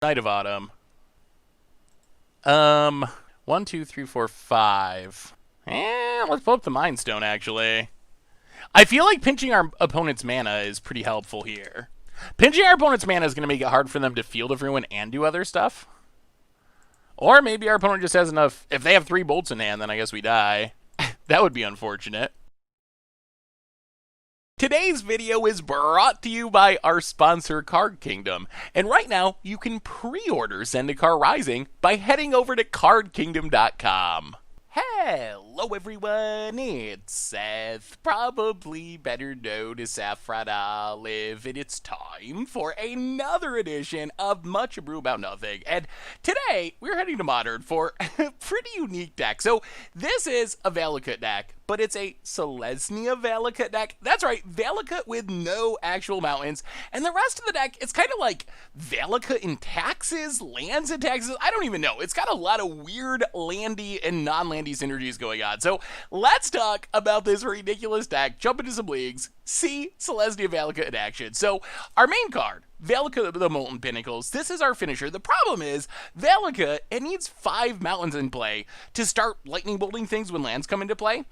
Knight of Autumn. 1, 2, 3, 4, 5. Let's pull up the Mind Stone, actually. I feel like pinching our opponent's mana is pretty helpful here. Pinching our opponent's mana is going to make it hard for them to field everyone and do other stuff. Or maybe our opponent just has enough. If they have 3 bolts in hand, then I guess we die. That would be unfortunate. Today's video is brought to you by our sponsor, Card Kingdom. And right now, you can pre-order Zendikar Rising by heading over to cardkingdom.com. Hello everyone, it's Seth, probably better known as Saffron Olive, and it's time for another edition of Much Abrew About Nothing. And today, we're heading to Modern for a pretty unique deck. So, this is a Valakut deck, but it's a Selesnya Valakut deck. That's right, Valakut with no actual mountains. And the rest of the deck, it's kind of like Valakut in taxes, lands in taxes. I don't even know. It's got a lot of weird landy and non-landy synergies going on. So let's talk about this ridiculous deck, jump into some leagues, see Selesnya Valakut in action. So our main card, Valakut the Molten Pinnacles. This is our finisher. The problem is, Valakut, it needs 5 mountains in play to start lightning bolting things when lands come into play.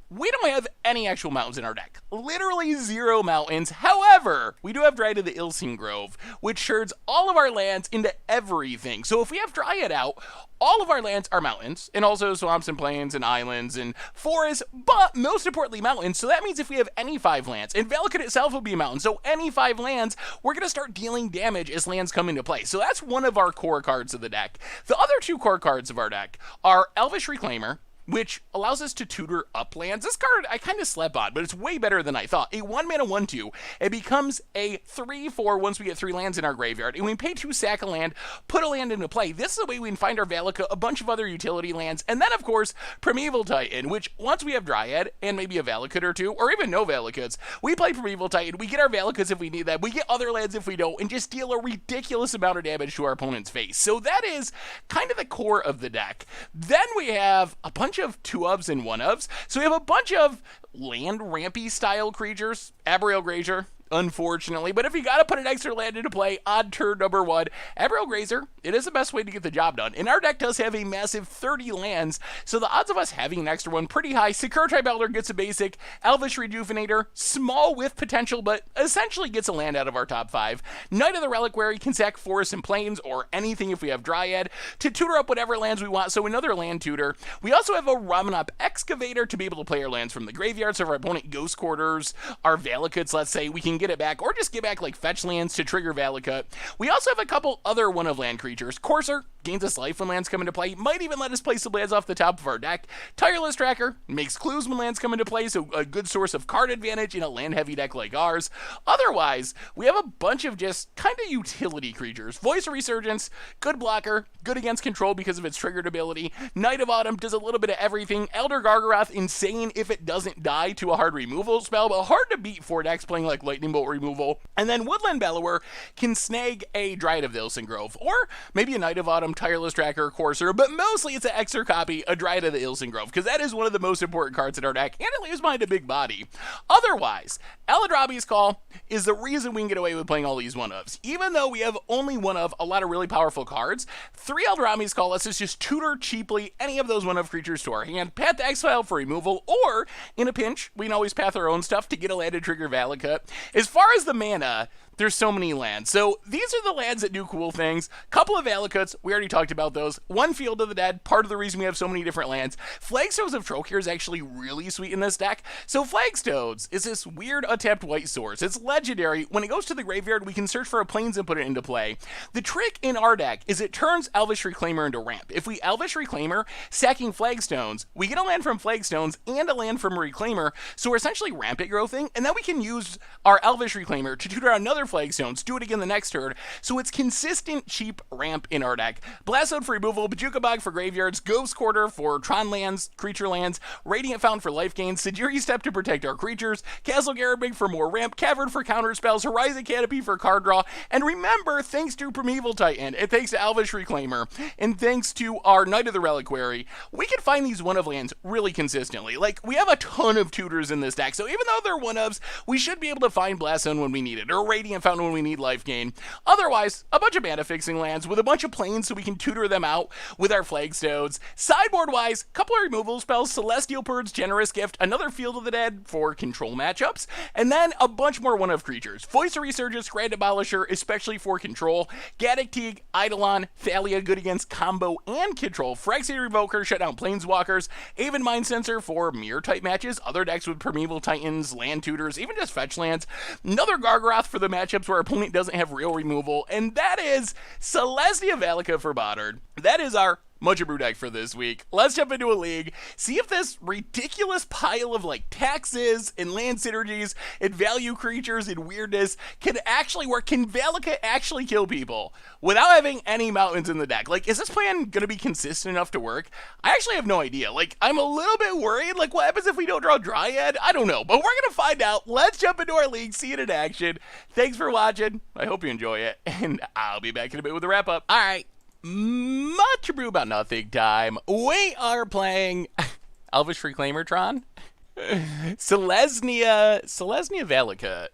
We don't have any actual mountains in our deck. Literally 0 mountains. However, we do have Dryad of the Ilsing Grove, which turns all of our lands into everything. So if we have Dryad out, all of our lands are mountains, and also swamps and plains and islands and forests, but most importantly mountains. So that means if we have any 5 lands, and Valakut itself will be a mountain, so any 5 lands, we're going to start dealing damage as lands come into play. So that's one of our core cards of the deck. The other 2 core cards of our deck are Elvish Reclaimer, which allows us to tutor up lands. This card I kind of slept on, but it's way better than I thought. A 1-mana 1/2. It becomes a 3/4 once we get 3 lands in our graveyard. And we pay 2 sack a land, put a land into play. This is the way we can find our Valakut, a bunch of other utility lands. And then, of course, Primeval Titan, which once we have Dryad and maybe a Valakut or 2, or even no Valakuts, we play Primeval Titan, we get our Valakuts if we need them, we get other lands if we don't, and just deal a ridiculous amount of damage to our opponent's face. So that is kind of the core of the deck. Then we have a bunch of 2-ofs and 1-ofs. So we have a bunch of land rampy style creatures. Abrew Grazer, unfortunately, but if you gotta put an extra land into play on turn number 1, Abrew Grazer, it is the best way to get the job done. And our deck does have a massive 30 lands, so the odds of us having an extra one pretty high. Secure Tribe Elder gets a basic, Elvish Rejuvenator, small with potential, but essentially gets a land out of our top 5. Knight of the Reliquary can sack forests and plains, or anything if we have Dryad, to tutor up whatever lands we want, so another land tutor. We also have a Ramanop Excavator to be able to play our lands from the graveyard, so if our opponent Ghost Quarters, our Valakuts, let's say, we can get it back, or just get back like fetch lands to trigger Valakut. We also have a couple other 1-of land creatures. Courser gains us life when lands come into play, might even let us play some lands off the top of our deck. Tireless Tracker makes clues when lands come into play, so a good source of card advantage in a land heavy deck like ours. Otherwise, we have a bunch of just kind of utility creatures. Voice of Resurgence, good blocker, good against control because of its triggered ability. Knight of Autumn does a little bit of everything. Elder Gargaroth, insane if it doesn't die to a hard removal spell, but hard to beat for decks playing like Lightning Bolt removal. And then Woodland Bellower can snag a Dryad of the Ilsing Grove, or maybe a Knight of Autumn, Tireless Tracker, Courser, but mostly it's an extra copy, a Dryad of the Ilsing Grove, because that is one of the most important cards in our deck, and it leaves behind a big body. Otherwise, Eldrabi's Call is the reason we can get away with playing all these 1-ofs. Even though we have only 1-of a lot of really powerful cards, 3 Eldrabi's Call lets us just tutor cheaply any of those 1-of creatures to our hand, path the Exile for removal, or in a pinch, we can always path our own stuff to get a land to trigger Valakut. As far as the mana, there's so many lands. So these are the lands that do cool things. Couple of Valakuts, we already talked about those. 1 Field of the Dead, part of the reason we have so many different lands. Flagstones of Trokir is actually really sweet in this deck. So Flagstones is this weird untapped white source. It's legendary. When it goes to the graveyard, we can search for a plains and put it into play. The trick in our deck is it turns Elvish Reclaimer into ramp. If we Elvish Reclaimer, sacking Flagstones, we get a land from Flagstones and a land from Reclaimer, so we're essentially rampant growthing, and then we can use our Elvish Reclaimer to tutor another Flagstones, do it again the next turn, so it's consistent, cheap ramp in our deck. Blastode for removal, Bajuka Bog for graveyards, Ghost Quarter for Tron lands, creature lands, Radiant Fountain for life gains, Sajiri Step to protect our creatures, Castle Garabig for more ramp, Cavern for counter spells, Horizon Canopy for card draw, and remember, thanks to Primeval Titan, and thanks to Elvish Reclaimer, and thanks to our Knight of the Reliquary, we can find these 1-of lands really consistently. Like, we have a ton of tutors in this deck, so even though they're 1-ofs, we should be able to find Blast Zone when we need it, or Radiant Radiant Fountain when we need life gain. Otherwise, a bunch of mana fixing lands with a bunch of planes so we can tutor them out with our flagstones. Sideboard-wise, couple of removal spells, Celestial Purge, Generous Gift, another Field of the Dead for control matchups, and then a bunch more one-of creatures. Voice of Resurgence, Grand Abolisher, especially for control. Gaddock Teeg, Eidolon, Thalia, good against combo and control. Phyrexian Revoker, shut down Planeswalkers. Aven Mind Sensor for mirror-type matches. Other decks with Primeval Titans, land tutors, even just fetch lands. Another Gargaroth for the matchups where our opponent doesn't have real removal, and that is Selesnya Valakut for Modern. That is our Much Abrew deck for this week. Let's jump into a league, see if this ridiculous pile of like taxes and land synergies and value creatures and weirdness can actually work. Can Valakut actually kill people without having any mountains in the deck? Like, is this plan gonna be consistent enough to work? I actually have no idea. Like, I'm a little bit worried. Like, what happens if we don't draw Dryad? I don't know, but we're gonna find out. Let's jump into our league, see it in action. Thanks for watching. I hope you enjoy it, and I'll be back in a bit with a wrap up. All right. Much Abrew about nothing time. We are playing Elvish Reclaimertron. Selesnya Valakut.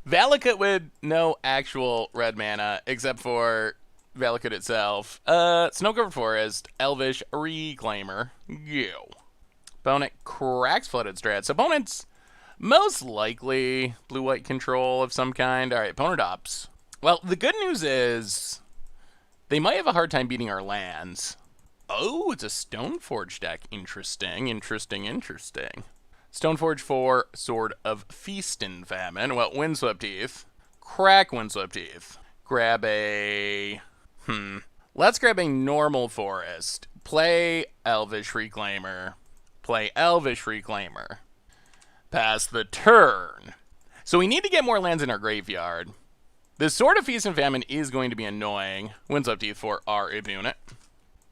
Valakut with no actual red mana except for Valakut itself. Snow-covered forest, Elvish Reclaimer. Go. Opponent cracks flooded strats. Opponent's most likely blue-white control of some kind. All right, opponent opts. Well, the good news is they might have a hard time beating our lands. Oh, it's a Stoneforge deck. Interesting. Stoneforge for Sword of Feast and Famine. Well, Windswept Heath. Crack Windswept Heath. Grab a... Let's grab a normal forest. Play Elvish Reclaimer. Play Elvish Reclaimer. Pass the turn. So we need to get more lands in our graveyard. The Sword of Feast and Famine is going to be annoying. Windswept Heath for our opponent.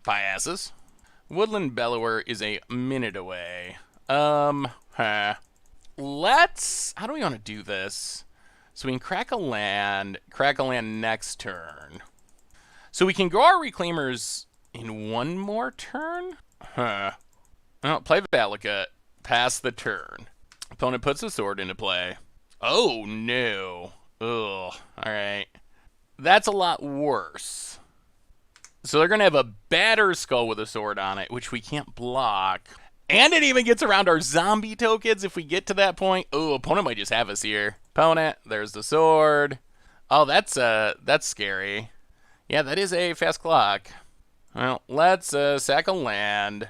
Passes. Woodland Bellower is a minute away. Let's... How do we want to do this? So we can crack a land next turn. So we can grow our Reclaimers in one more turn? Oh, play Valakut. Pass the turn. Opponent puts a sword into play. Oh, no. Ugh, alright. That's a lot worse. So they're going to have a Batterskull with a sword on it, which we can't block. And it even gets around our zombie tokens if we get to that point. Oh, opponent might just have us here. Opponent, there's the sword. Oh, that's scary. Yeah, that is a fast clock. Well, let's sack a land.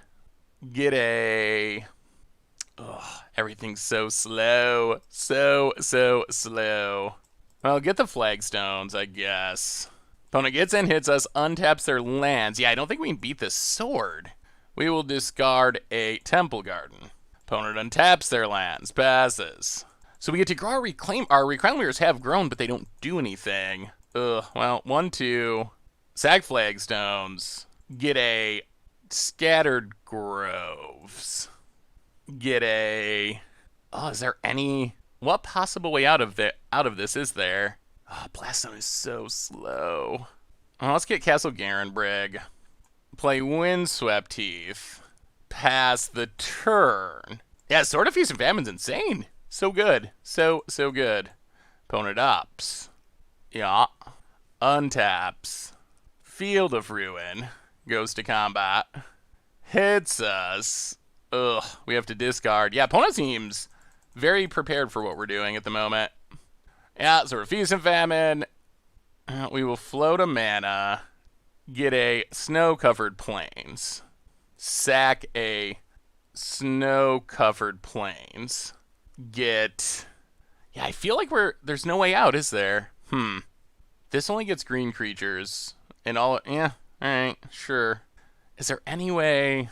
Get a... Ugh, everything's so slow. So slow. Well, get the flagstones, I guess. Opponent gets in, hits us, untaps their lands. Yeah, I don't think we can beat this sword. We will discard a Temple Garden. Opponent untaps their lands, passes. So we get to grow our Reclaimers have grown, but they don't do anything. Ugh, well, 1-2. Sack flagstones. Get a Scattered Groves. Get a... Oh, is there any... What possible way out of this is there? Oh, Blaststone is so slow. Oh, let's get Castle Garenbrig. Play Windswept Heath. Pass the turn. Yeah, Sword of Feast and Famine's insane. So good. So good. Opponent ups. Yeah. Untaps. Field of Ruin. Goes to combat. Hits us. Ugh, we have to discard. Yeah, opponent seems very prepared for what we're doing at the moment. Yeah, so Feast and Famine. We will float a mana. Get a Snow-Covered Plains. Sack a Snow-Covered Plains. Get... Yeah, I feel like there's no way out, is there? This only gets green creatures. And all... Yeah, alright, sure. Is there any way...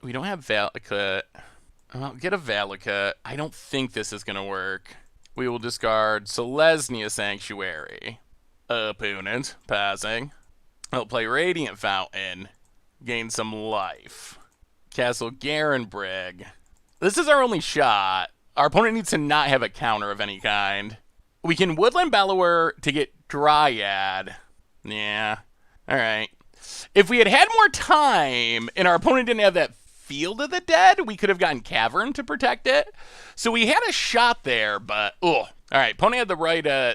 We don't have Valakut. Well, get a Valakut. I don't think this is going to work. We will discard Selesnya Sanctuary. Opponent, passing. I'll play Radiant Fountain. Gain some life. Castle Garenbrig. This is our only shot. Our opponent needs to not have a counter of any kind. We can Woodland Bellower to get Dryad. Yeah. Alright. If we had had more time and our opponent didn't have that Field of the Dead, we could have gotten Cavern to protect it. So we had a shot there, but, oh, All right, opponent had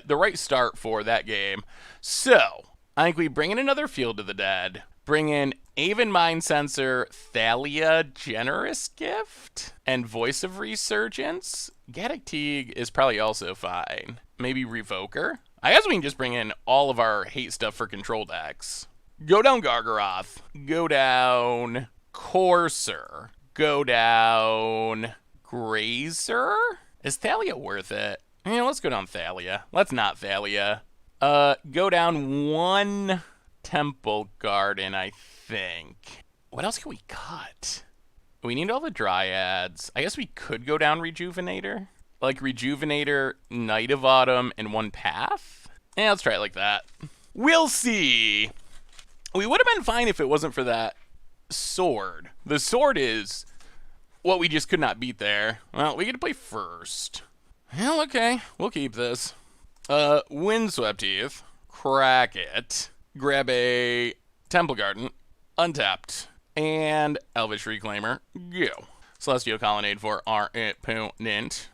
the right start for that game. So I think we bring in another Field of the Dead, bring in Aven Mind Sensor, Thalia Generous Gift, and Voice of Resurgence. Gaddock Teague is probably also fine. Maybe Revoker. I guess we can just bring in all of our hate stuff for control decks. Go down Gargaroth. Go down Courser. Go down Grazer. Is Thalia worth it? Yeah, let's go down Thalia. Let's not Thalia. Go down one Temple Garden, I think. What else can we cut? We need all the Dryads. I guess we could go down Rejuvenator. Like Rejuvenator, Night of Autumn, and one Path? Yeah, let's try it like that. We'll see. We would have been fine if it wasn't for that sword. The sword is what we just could not beat there. Well, we get to play first. Well, okay. We'll keep this. Windswept Heath. Crack it. Grab a Temple Garden. Untapped. And Elvish Reclaimer. Go. Celestial Colonnade for our opponent.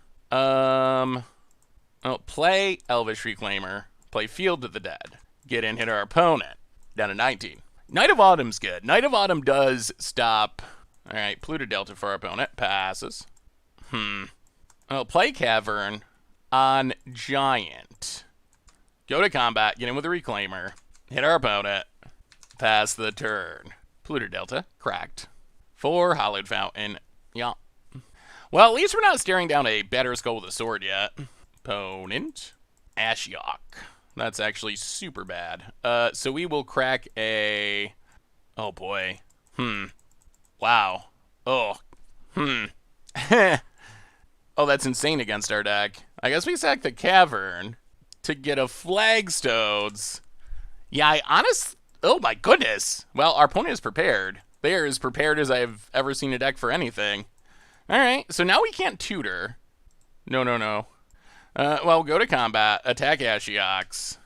Play Elvish Reclaimer. Play Field of the Dead. Get in, hit our opponent. Down to 19. Night of Autumn's good. Night of Autumn does stop. Alright, Pluto Delta for our opponent. Passes. Play Cavern on Giant. Go to combat. Get in with a Reclaimer. Hit our opponent. Pass the turn. Pluto Delta. Cracked. For Hallowed Fountain. Yeah. Well, at least we're not staring down a Better Skull with a sword yet. Opponent. Ashiok. That's actually super bad. So we will crack a... Oh, boy. Wow. Oh. Oh, that's insane against our deck. I guess we sack the Cavern to get a Flagstones. Yeah, oh, my goodness. Well, our opponent is prepared. They are as prepared as I've ever seen a deck for anything. All right, so now we can't tutor. No. Well, go to combat, attack Ashioks,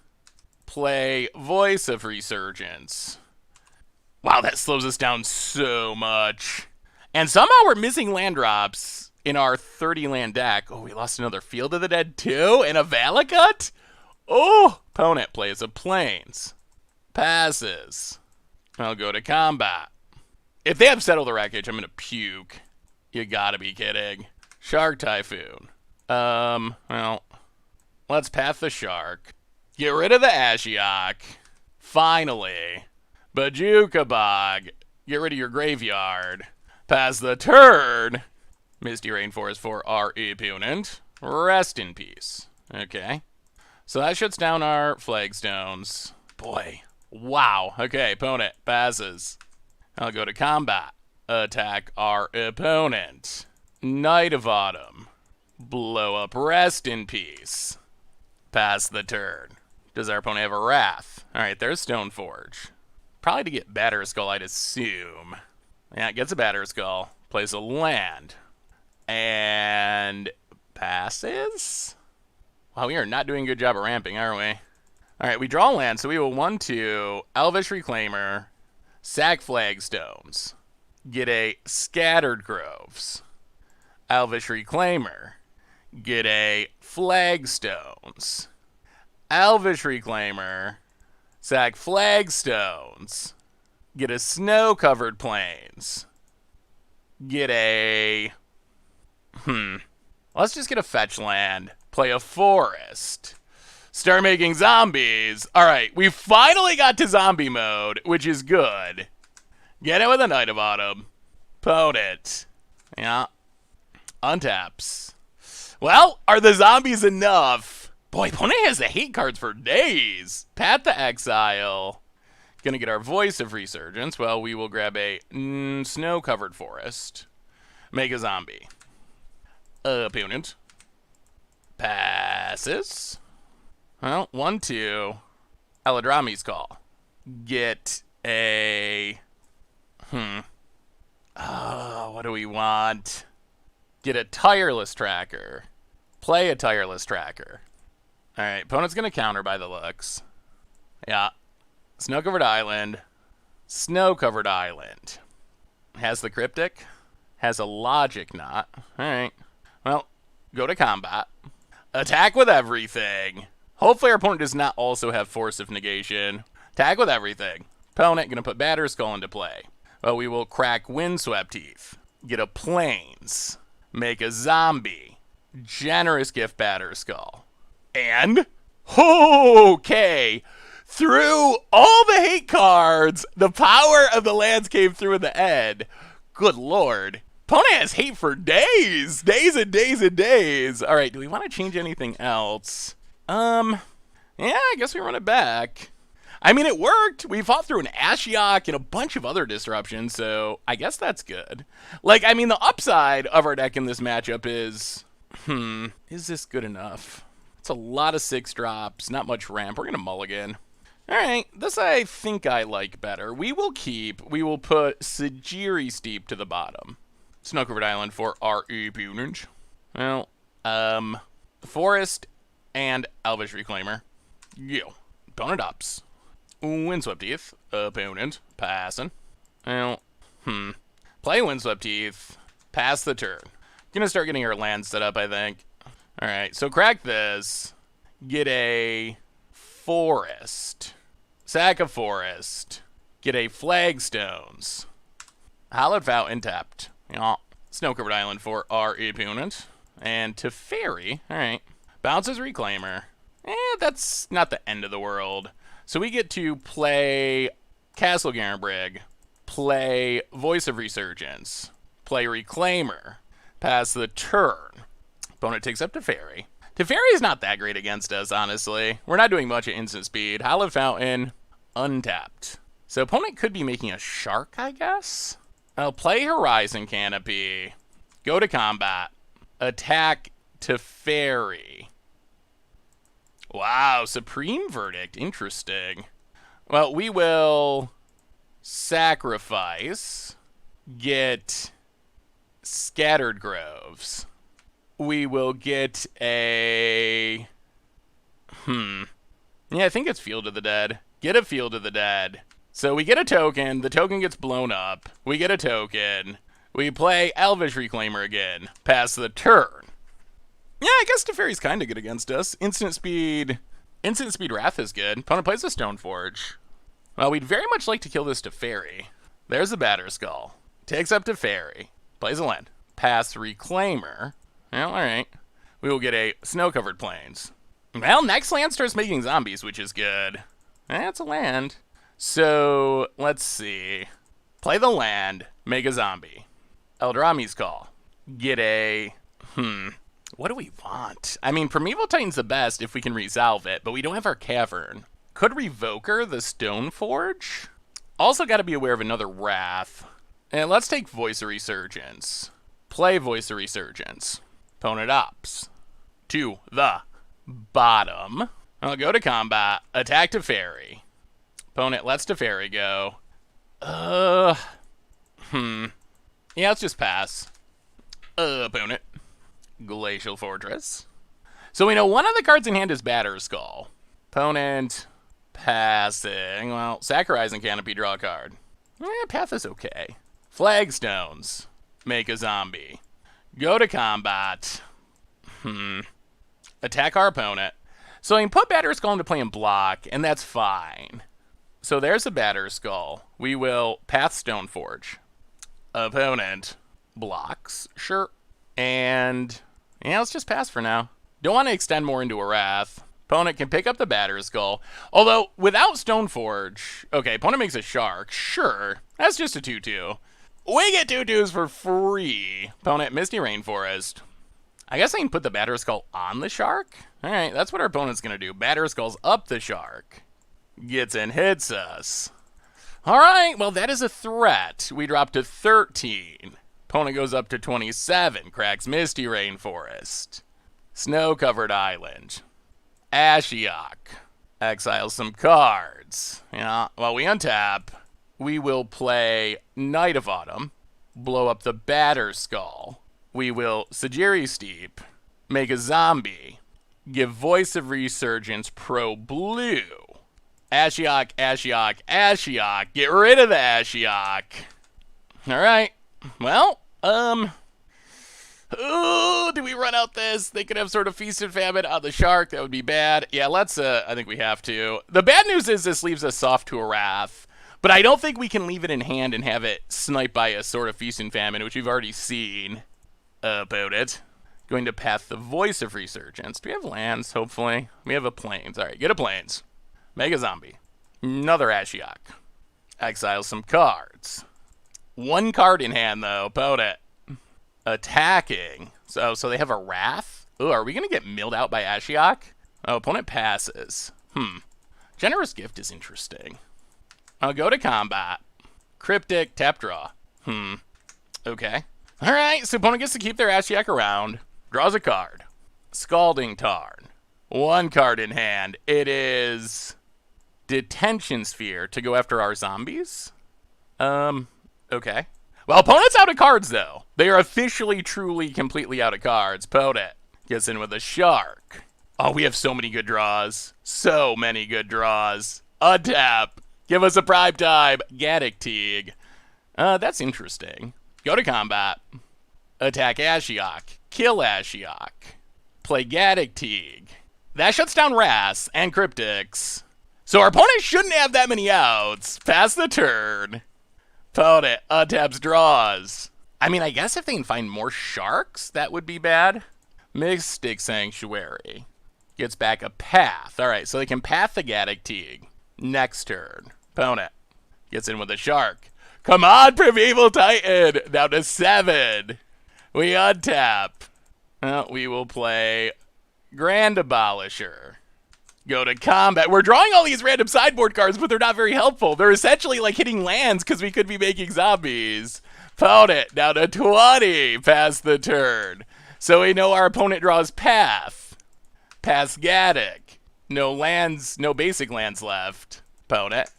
play Voice of Resurgence. Wow, that slows us down so much. And somehow we're missing land drops in our 30-land deck. Oh, we lost another Field of the Dead too, and a Valakut? Oh, opponent plays a Plains. Passes. I'll go to combat. If they have Settle the Wreckage, I'm going to puke. You gotta be kidding. Shark Typhoon. Well, let's Path the Shark. Get rid of the Ashiok. Finally. Bajuka Bog. Get rid of your graveyard. Pass the turn. Misty Rainforest for our opponent. Rest in peace. Okay. So that shuts down our Flagstones. Boy. Wow. Okay, opponent passes. I'll go to combat. Attack our opponent. Night of Autumn. Blow up Rest in Peace. Pass the turn. Does our opponent have a Wrath? Alright, there's Stoneforge. Probably to get Batter Skull, I'd assume. Yeah, it gets a Batter Skull. Plays a land. And passes? Wow, we are not doing a good job of ramping, are we? Alright, we draw land, so we will 1-2, Elvish Reclaimer, sack Flagstones, get a Scattered Groves, Elvish Reclaimer, get a Flagstones, Elvish Reclaimer, sack Flagstones, get a Snow-Covered Plains, get a... Let's just get a fetch land, play a forest, start making zombies. Alright, we finally got to zombie mode, which is good. Get it with a Night of Autumn. Opponent. Yeah. Untaps. Well, are the zombies enough? Boy, opponent has the hate cards for days. Path to Exile. Gonna get our Voice of Resurgence. Well, we will grab a Snow-Covered Forest. Make a zombie. Opponent. Passes. Well, 1-2. Eladrami's Call. Get a... what do we want? Get a Tireless Tracker. Play a Tireless Tracker. Alright, opponent's gonna counter by the looks. Yeah. Snow-Covered Island. Snow-Covered Island. Has the Cryptic. Has a Logic Knot. Alright. Well, go to combat. Attack with everything. Hopefully our opponent does not also have Force of Negation. Attack with everything. Opponent gonna put Batterskull into play. Well, we will crack Windswept Heath. Get a Plains. Make a zombie. Generous gift Batterskull. And okay. Through all the hate cards, the power of the lands came through in the end. Good lord. Opponent has hate for days. Days and days and days. All right, do we want to change anything else? Yeah, I guess we run it back. I mean, it worked. We fought through an Ashiok and a bunch of other disruptions, so I guess that's good. Like, I mean, the upside of our deck in this matchup is, is this good enough? It's a lot of 6-drops, not much ramp. We're going to mulligan. All right, this I think I like better. We will put Sajiri Steep to the bottom. Snow-covered island for our opponent. Well, Forest and Elvish Reclaimer. Yo. Opponent ups. Windswept Heath. Opponent. Passing. Well, play Windswept Heath. Pass the turn. Gonna start getting our land set up, I think. Alright, so crack this. Get a Forest. Sack a Forest. Get a Flagstones. Hallowed Vow tapped. Yeah. Snow-covered island for our opponent. And Teferi. Alright. Bounces Reclaimer. That's not the end of the world. So we get to play Castle Garenbrig, play Voice of Resurgence, play Reclaimer, pass the turn. Opponent takes up Teferi. Teferi is not that great against us, honestly. We're not doing much at instant speed. Hallowed Fountain, untapped. So opponent could be making a shark, I guess? I'll play Horizon Canopy, go to combat, attack Teferi. Wow, Supreme Verdict. Interesting. Well, we will sacrifice, get Scattered Groves. We will get a... Yeah, I think it's Field of the Dead. Get a Field of the Dead. So we get a token. The token gets blown up. We get a token. We play Elvish Reclaimer again. Pass the turn. Yeah, I guess Teferi's kind of good against us. Instant speed Wrath is good. Opponent plays a Stoneforge. Well, we'd very much like to kill this Teferi. There's the Batterskull. Takes up Teferi. Plays a land. Pass Reclaimer. Well, alright. We will get a Snow-covered Plains. Well, next land starts making zombies, which is good. That's a land. So, let's see. Play the land. Make a zombie. Eldrami's Call. Get a... What do we want? I mean, Primeval Titan's the best if we can resolve it, but we don't have our Cavern. Could Revoker the Stoneforge? Also got to be aware of another Wrath. And let's take Voice of Resurgence. Play Voice of Resurgence. Opponent ups. To the bottom. I'll go to combat. Attack Teferi. Opponent lets Teferi go. Yeah, let's just pass. Opponent. Glacial Fortress. So we know one of the cards in hand is Batterskull. Opponent passing. Well, Saccharizing Canopy, draw a card. Path is okay. Flagstones. Make a zombie. Go to combat. Attack our opponent. So I can put Batterskull into play and block, and that's fine. So there's a Batterskull. We will Path Stoneforge. Opponent blocks. Sure. And... yeah, let's just pass for now. Don't want to extend more into a Wrath. Opponent can pick up the Batterskull. Although, without Stoneforge... okay, opponent makes a Shark. Sure. That's just a 2-2. We get 2-2s for free. Opponent, Misty Rainforest. I guess I can put the Batterskull on the Shark? Alright, that's what our opponent's going to do. Batterskull's up the Shark. Gets and hits us. Alright, well that is a threat. We drop to 13. Opponent goes up to 27. Cracks Misty Rainforest. Snow-covered island. Ashiok. Exiles some cards. Yeah, while we untap, we will play Night of Autumn. Blow up the Batterskull. We will Sajiri Steep. Make a zombie. Give Voice of Resurgence Pro Blue. Ashiok, Ashiok, Ashiok. Get rid of the Ashiok. Alright. Well, Ooh, do we run out this? They could have sort of feast and famine on the shark. That would be bad. Yeah, let's, I think we have to. The bad news is this leaves us soft to a wrath. But I don't think we can leave it in hand and have it sniped by a sort of feast and famine, which we've already seen about it. Going to path the Voice of Resurgence. Do we have lands, hopefully? We have a plains. All right, get a plains. Mega Zombie. Another Ashiok. Exile some cards. One card in hand, though. Opponent. Attacking. So they have a Wrath? Ooh, are we going to get milled out by Ashiok? Oh, opponent passes. Generous Gift is interesting. I'll go to combat. Cryptic, tap draw. Okay. Alright, so opponent gets to keep their Ashiok around. Draws a card. Scalding Tarn. One card in hand. It is Detention Sphere to go after our zombies. Okay. Well, opponent's out of cards, though. They are officially, truly, completely out of cards. Opponent gets in with a shark. Oh, we have so many good draws. So many good draws. Untap. Give us a prime time. Gaddock Teague. That's interesting. Go to combat. Attack Ashiok. Kill Ashiok. Play Gaddock Teague. That shuts down Wraths and Cryptics. So our opponent shouldn't have that many outs. Pass the turn. Opponent untaps draws. I mean, I guess if they can find more sharks, that would be bad. Mystic Sanctuary. Gets back a path. Alright, so they can path the Gaddock Teague. Next turn. Opponent gets in with a shark. Come on, Primeval Titan! Down to 7. We untap. Well, we will play Grand Abolisher. Go to combat. We're drawing all these random sideboard cards, but they're not very helpful. They're essentially like hitting lands because we could be making zombies. Opponent down to 20. Pass the turn. So we know our opponent draws path. Pass Gaddock. No lands, no basic lands left. Opponent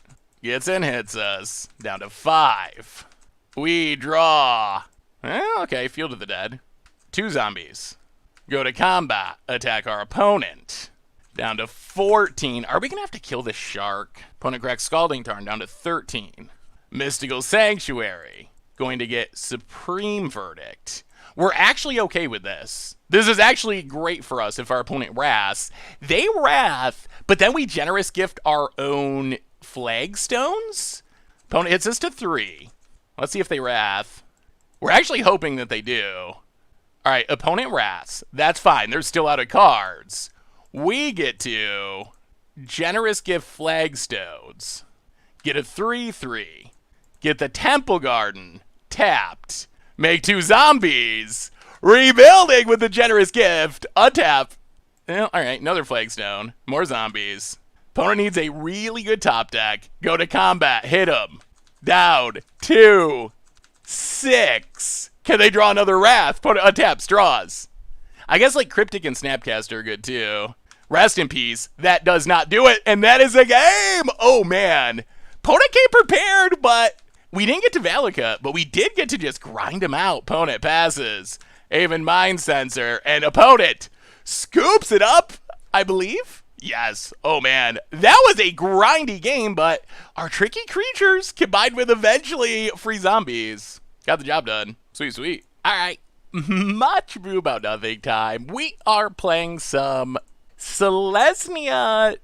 gets in, hits us. Down to 5. We draw. Okay, Field of the Dead. 2 zombies. Go to combat. Attack our opponent. Down to 14. Are we going to have to kill this shark? Opponent cracks Scalding Tarn down to 13. Mystical Sanctuary. Going to get Supreme Verdict. We're actually okay with this. This is actually great for us if our opponent wraths. They wrath, but then we generous gift our own flagstones? Opponent hits us to 3. Let's see if they wrath. We're actually hoping that they do. Alright, opponent wraths. That's fine. They're still out of cards. We get to generous gift flagstones. Get a 3/3. Get the Temple Garden. Tapped. Make 2 zombies. Rebuilding with the generous gift. Untap. Well, alright, another flagstone. More zombies. Opponent needs a really good top deck. Go to combat. Hit him. Down. 2. 6. Can they draw another Wrath? Opponent untaps. Draws. I guess like Cryptic and Snapcaster are good too. Rest in peace. That does not do it, and that is a game! Oh man. Opponent came prepared, but we didn't get to Valakut, but we did get to just grind him out. Opponent passes. Haven Mind Sensor, and opponent scoops it up, I believe? Yes. Oh man. That was a grindy game, but our tricky creatures combined with eventually free zombies got the job done. Sweet, sweet. Alright. Much Brew About Nothing time. We are playing some Selesnya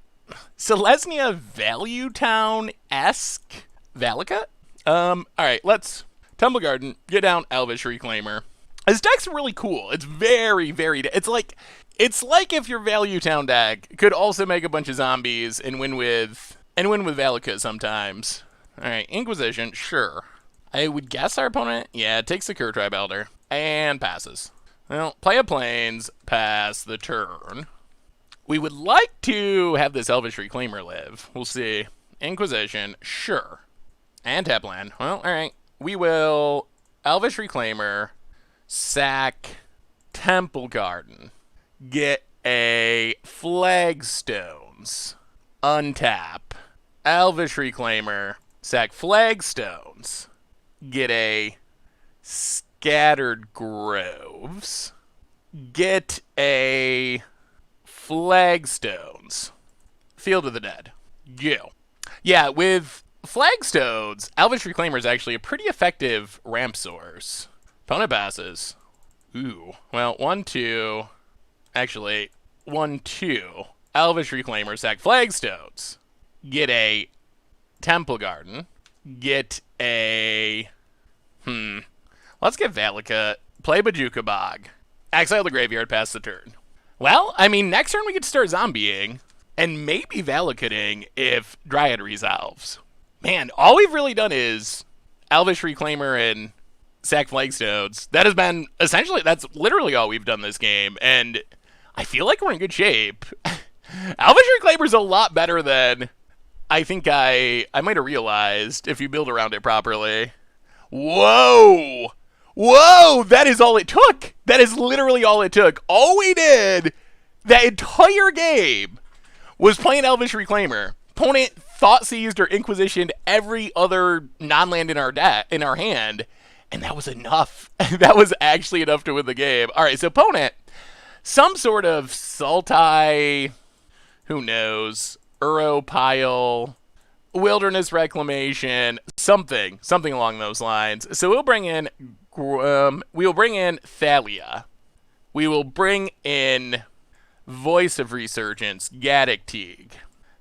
Value Town-esque Valakut. Alright, let's Temple Garden, get down Elvish Reclaimer. This deck's really cool. It's very, very, it's like if your Value Town deck could also make a bunch of zombies and win with Valakut sometimes. Alright, Inquisition, sure. I would guess our opponent, yeah, takes the Cur Tribe Elder. And passes. Well, play a plains, pass the turn. We would like to have this Elvish Reclaimer live. We'll see. Inquisition, sure. And tap land. Well, alright. We will Elvish Reclaimer, sack Temple Garden, get a Flagstones, untap, Elvish Reclaimer, sack Flagstones, get a Scattered Groves, get a Flagstones, Field of the Dead, go. Yeah, with Flagstones, Elvish Reclaimer is actually a pretty effective ramp source. Opponent passes. Ooh. Well, 1, 2. Actually, 1, 2. Elvish Reclaimer, sack Flagstones. Get a Temple Garden. Get a... Let's get Valakut. Play Bajuka Bog. Exile the graveyard, pass the turn. Well, I mean, next turn we get to start zombieing. And maybe Valakuting if Dryad resolves. Man, all we've really done is Elvish Reclaimer and sack Flagstones. That has been, essentially, that's literally all we've done this game. And I feel like we're in good shape. Elvish Reclaimer's a lot better than I think I might have realized if you build around it properly. Whoa! Whoa! That is all it took! That is literally all it took. All we did that entire game was playing Elvish Reclaimer. Opponent thought seized or inquisitioned every other non-land in our hand, and that was enough. That was actually enough to win the game. All right, so opponent, some sort of Sultai, who knows, Uro Pile, Wilderness Reclamation, something along those lines. So we'll bring in Thalia. We will bring in Voice of Resurgence, Gaddock Teague.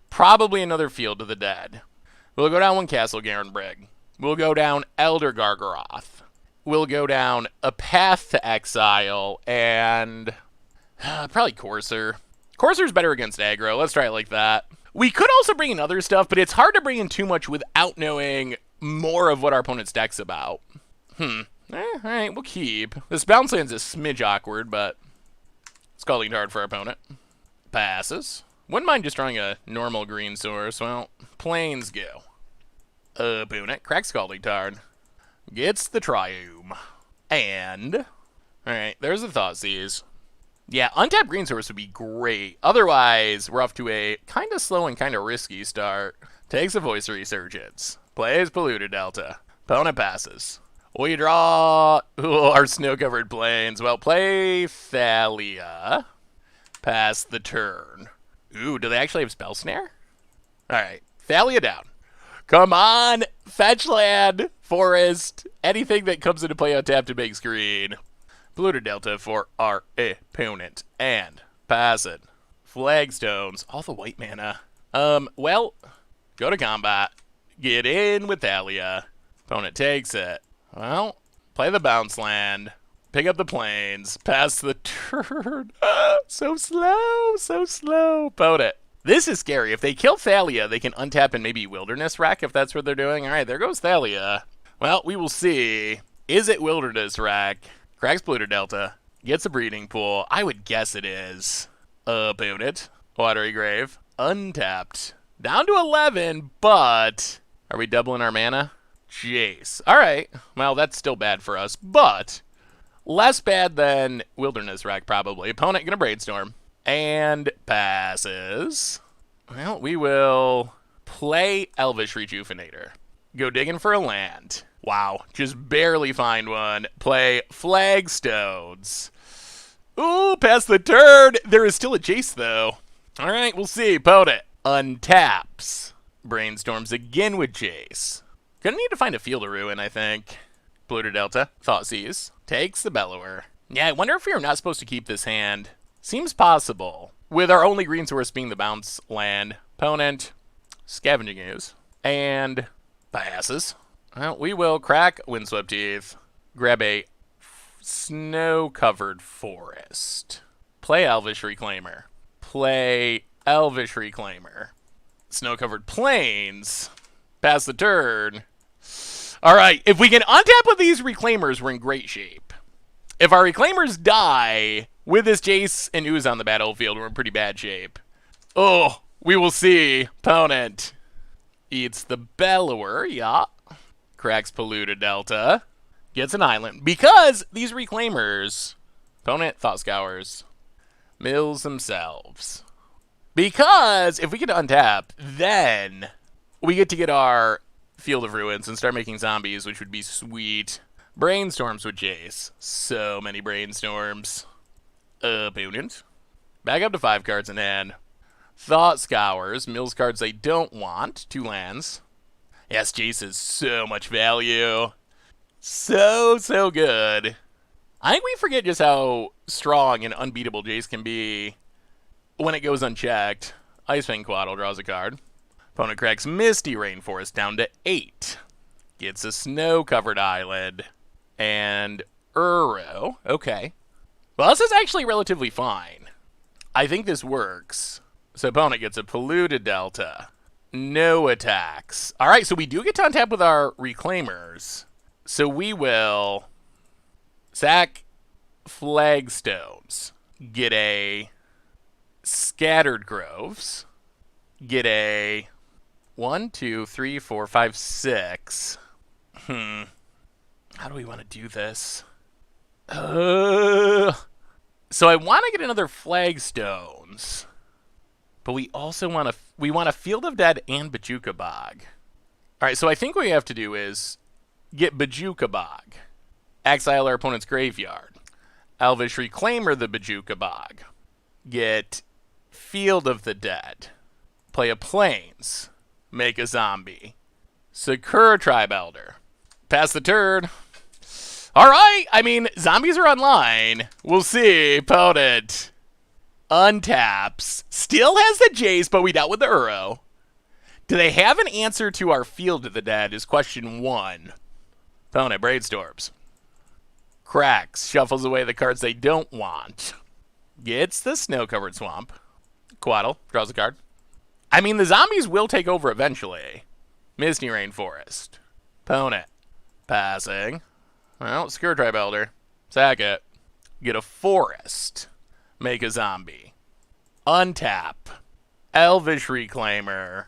Probably another Field of the Dead. We'll go down one Castle Garenbrig. We'll go down Elder Gargaroth. We'll go down a Path to Exile and probably Courser. Courser's better against aggro. Let's try it like that. We could also bring in other stuff, but it's hard to bring in too much without knowing more of what our opponent's deck's about. Alright, we'll keep. This bounce land's a smidge awkward, but Scalding Tarn for our opponent. Passes. Wouldn't mind just drawing a normal green source. Well, planes go. Opponent, crack Scalding Tarn. Gets the Triume. And... Alright, there's the Thoughtseize. Yeah, untapped green source would be great. Otherwise, we're off to a kind of slow and kind of risky start. Takes a Voice of Resurgence. Plays Polluted Delta. Opponent passes. We draw our snow-covered plains. Well, play Thalia. Pass the turn. Ooh, do they actually have Spell Snare? Alright, Thalia down. Come on! Fetch land! Forest! Anything that comes into play untapped to make green. Polluted Delta for our opponent. And pass it. Flagstones. All the white mana. Well, go to combat. Get in with Thalia. Opponent takes it. Well, play the bounce land. Pick up the plains. Pass the turn. So slow, so slow. Opponent. This is scary. If they kill Thalia, they can untap and maybe Wilderness Rack if that's what they're doing. All right, there goes Thalia. Well, we will see. Is it Wilderness Rack? Cracks Polluted Delta. Gets a Breeding Pool. I would guess it is. Opponent. Watery Grave. Untapped. Down to 11, but... Are we doubling our mana? Jace. Alright. Well, that's still bad for us, but... Less bad than Wilderness Rack, probably. Opponent gonna Brainstorm. And passes. Well, we will play Elvish Rejuvenator. Go digging for a land. Wow, just barely find one. Play Flagstones. Ooh, pass the turn. There is still a Jace, though. All right, we'll see. Opponent untaps. Brainstorms again with Jace. Gonna need to find a Field of Ruin, I think. Polluted Delta. Thoughtseize. Takes the Bellower. Yeah, I wonder if we are not supposed to keep this hand. Seems possible. With our only green source being the bounce land. Opponent. Scavenging Ooze. And passes. Well, we will crack Windswept Teeth. Grab a snow-covered forest. Play Elvish Reclaimer. Play Elvish Reclaimer. Snow-covered plains. Pass the turn. Alright, if we can untap with these Reclaimers, we're in great shape. If our Reclaimers die with this Jace and Ooze on the battlefield, we're in pretty bad shape. Oh, we will see. Opponent eats the Bellower, yeah. Cracks Polluted Delta. Gets an island. Because these Reclaimers, opponent Thought Scours, mills themselves. Because if we get to untap, then we get to get our Field of Ruins and start making zombies, which would be sweet. Brainstorms with Jace. So many Brainstorms. Opponent. Back up to 5 cards in hand. Thought Scours. Mills cards they don't want. 2 lands. Yes, Jace is so much value. So good. I think we forget just how strong and unbeatable Jace can be when it goes unchecked. Ice Fang Quaddle draws a card. Opponent cracks Misty Rainforest down to 8. Gets a snow-covered island. And Uro. Okay. Well, this is actually relatively fine. I think this works. So opponent gets a polluted delta. No attacks. Alright, so we do get to untap with our Reclaimers. So we will sack Flagstones. Get a Scattered Groves. Get a 1, 2, 3, 4, 5, 6. How do we want to do this? So I want to get another Flagstones, but we also want a Field of Dead and Bajuka Bog. All right, so I think what we have to do is get Bajuka Bog, exile our opponent's graveyard, Elvish Reclaimer the Bajuka Bog, get Field of the Dead, play a Plains, make a zombie, Sakura Tribe Elder, pass the turn. All right, I mean, zombies are online. We'll see. Opponent untaps. Still has the Jace, but we dealt with the Uro. Do they have an answer to our Field of the Dead is question 1. Opponent brainstorms. Cracks. Shuffles away the cards they don't want. Gets the Snow-Covered Swamp. Quaddle. Draws a card. I mean, the zombies will take over eventually. Misty Rainforest. Opponent passing. Well, Sakura Tribe Elder. Sack it. Get a forest. Make a zombie. Untap. Elvish Reclaimer.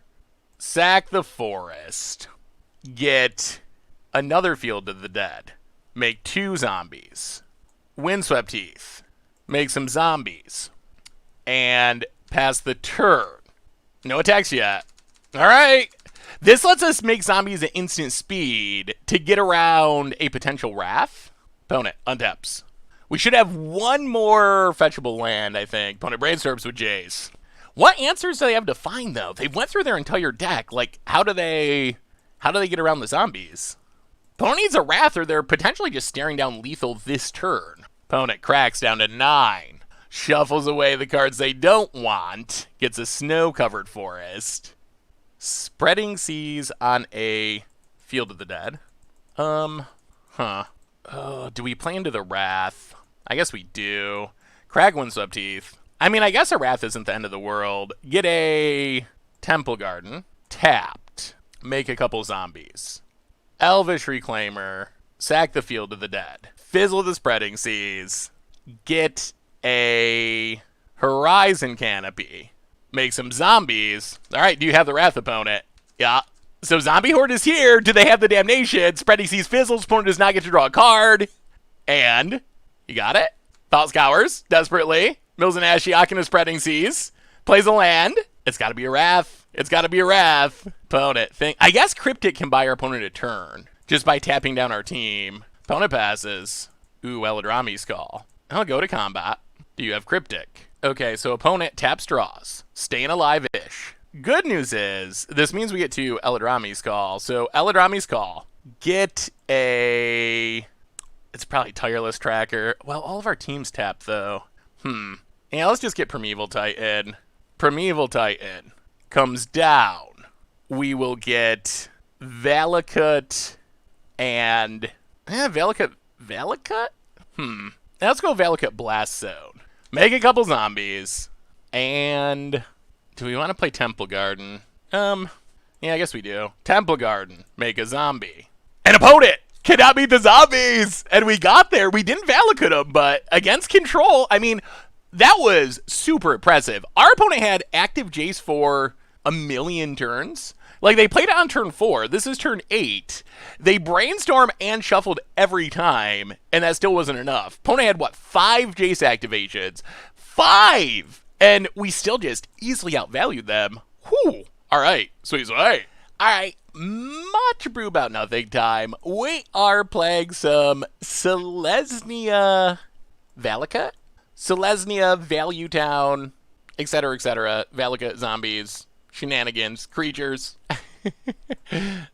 Sack the forest. Get another Field of the Dead. Make 2 zombies. Windswept Heath. Make some zombies. And pass the turn. No attacks yet. Alright. This lets us make zombies at instant speed to get around a potential Wrath. Opponent untaps. We should have one more fetchable land, I think. Opponent brainstorms with Jace. What answers do they have to find, though? They went through their entire deck. Like, how do they get around the zombies? Opponent needs a Wrath, or they're potentially just staring down lethal this turn. Opponent cracks down to 9. Shuffles away the cards they don't want. Gets a snow-covered forest. Spreading Seas on a Field of the Dead. Do we play into the Wrath? I guess we do. Crag Windswept Heath. I mean, I guess a Wrath isn't the end of the world. Get a Temple Garden. Tapped. Make a couple zombies. Elvish Reclaimer. Sack the Field of the Dead. Fizzle the Spreading Seas. Get a Horizon Canopy. Make some zombies. All right, do you have the Wrath, opponent? Yeah. So Zombie Horde is here. Do they have the Damnation? Spreading Seas fizzles. Opponent does not get to draw a card. And you got it. Thought Scours. Desperately. Mills and Ashiok in a Spreading Seas. Plays a land. It's got to be a Wrath. It's got to be a Wrath. Opponent. I guess Cryptic can buy our opponent a turn just by tapping down our team. Opponent passes. Ooh, Eladrami's Call. I'll go to combat. Do you have Cryptic? Okay, so opponent taps draws. Staying alive-ish. Good news is, this means we get to Eladrami's Call. So, Eladrami's Call. Get a... It's probably Tireless Tracker. Well, all of our teams tap, though. Yeah, let's just get Primeval Titan. Primeval Titan comes down. We will get Valakut and... Valakut? Let's go Valakut Blast Zone. Make a couple zombies. And do we want to play Temple Garden? Yeah, I guess we do. Temple Garden. Make a zombie. An opponent cannot beat the zombies! And we got there. We didn't Valakut them, but against control, I mean, that was super impressive. Our opponent had active Jace for a million turns. Like, they played it on turn 4. This is turn 8. They brainstorm and shuffled every time, and that still wasn't enough. Opponent had, 5 Jace activations? 5! And we still just easily outvalued them. Whew. All right. Sweet. All right. Much brew about nothing time. We are playing some Selesnya Valakut? Selesnya, Value Town, etc., etc. Valakut zombies. Shenanigans, creatures.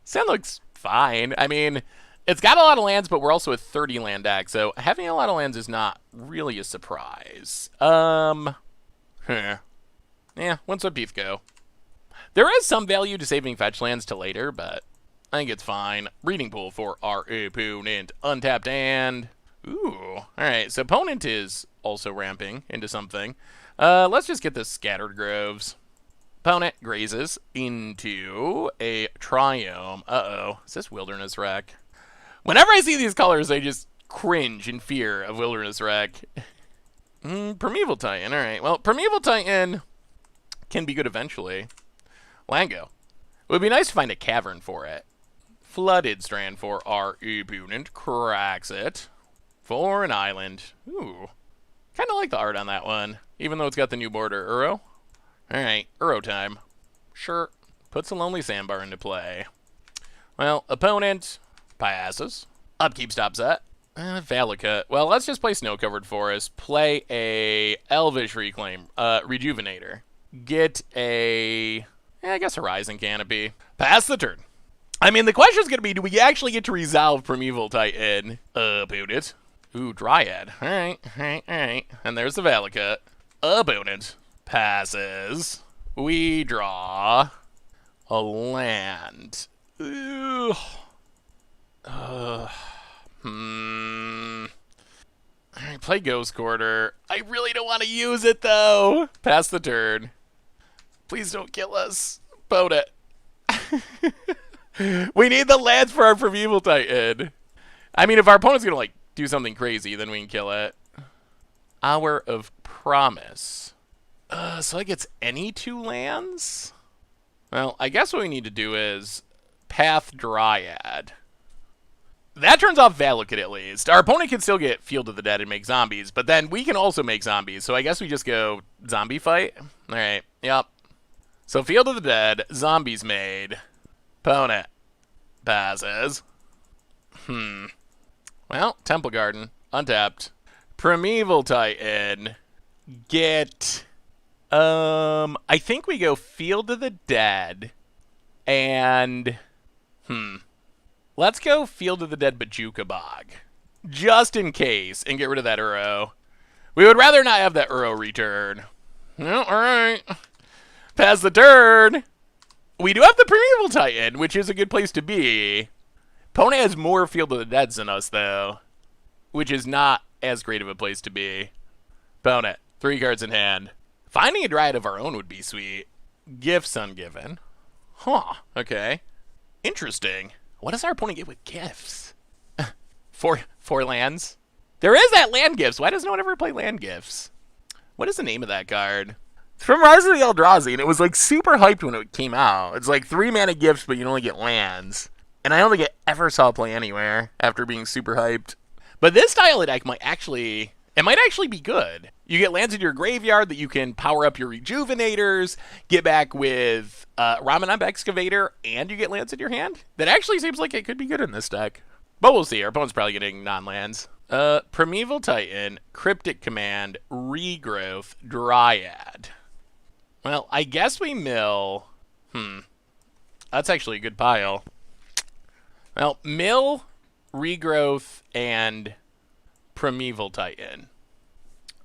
Sound looks fine. I mean, It's got a lot of lands, but we're also a 30 land deck, so having a lot of lands is not really a surprise. Yeah, once let Beef go. There is some value to saving fetch lands to later, but I think it's fine. Breeding pool for our opponent. Untapped and... Ooh. Alright, so opponent is also ramping into something. Let's just get the Scattered Groves. Opponent grazes into a Triome. Uh-oh. Is this Wilderness Wreck? Whenever I see these colors, I just cringe in fear of Wilderness Wreck. Primeval Titan. Alright, well, Primeval Titan can be good eventually. Lango. It would be nice to find a cavern for it. Flooded Strand for our opponent. Cracks it. For an island. Ooh. Kind of like the art on that one, even though it's got the new border. Uro? Alright, Uro time. Sure. Puts a Lonely Sandbar into play. Well, opponent passes. Upkeep stops that. Valakut. Well, let's just play Snow-Covered Forest. Play a Elvish Reclaim. Rejuvenator. Get a... I guess Horizon Canopy. Pass the turn. I mean, the question's going to be, do we actually get to resolve Primeval Titan? Opponent. Ooh, Dryad. Alright. And there's the Valakut. Opponent. Passes. We draw a land. Ooh. Alright, play Ghost Quarter. I really don't want to use it, though. Pass the turn. Please don't kill us. Boat it. We need the lands for our Primeval Titan. I mean, if our opponent's going to, like, do something crazy, then we can kill it. Hour of Promise. So it gets any 2 lands? Well, I guess what we need to do is Path Dryad. That turns off Valakut at least. Our opponent can still get Field of the Dead and make zombies, but then we can also make zombies, so I guess we just go zombie fight? Alright, yep. So Field of the Dead, zombies made. Opponent passes. Well, Temple Garden, untapped. Primeval Titan. Get... I think we go Field of the Dead. And... Let's go Field of the Dead Bajuka Bog. Just in case, and get rid of that Uro. We would rather not have that Uro return. Well, alright. Pass the turn. We do have the Primeval Titan, which is a good place to be. Opponent has more Field of the Deads than us, though. Which is not as great of a place to be. Opponent, 3 cards in hand. Finding a Dryad of our own would be sweet. Gifts ungiven. Huh, okay. Interesting. What does our opponent get with gifts? Four lands? There is that land gifts. Why does no one ever play land gifts? What is the name of that card? It's from Rise of the Eldrazi, and it was like super hyped when it came out. It's like 3 mana gifts, but you only get lands. And I don't think it ever saw play anywhere after being super hyped. But this style of deck might actually be good. You get lands in your graveyard that you can power up your Rejuvenators, get back with Ramanamp Excavator, and you get lands in your hand. That actually seems like it could be good in this deck. But we'll see. Our opponent's probably getting non-lands. Primeval Titan, Cryptic Command, Regrowth, Dryad. Well, I guess we mill. That's actually a good pile. Well, mill, Regrowth, and Primeval Titan.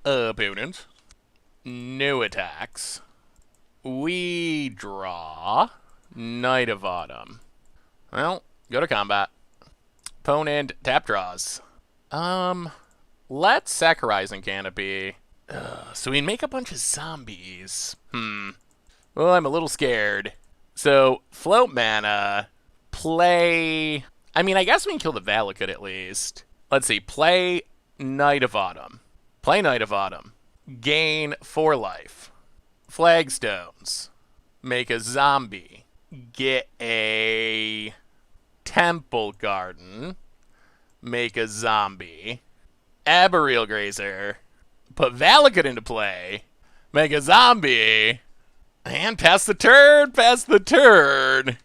Opponent. No attacks. We draw Night of Autumn. Well, go to combat. Opponent tap draws. Let's sack Horizon Canopy. So we make a bunch of zombies. Well, I'm a little scared. So, float mana. Play... I mean, I guess we can kill the Valakut at least. Let's see. Play Night of Autumn. Play Night of Autumn. Gain 4 life. Flagstones. Make a zombie. Get a Temple Garden. Make a zombie. Abrew Grazer. Put Valakut into play. Make a zombie. And pass the turn. Pass the turn.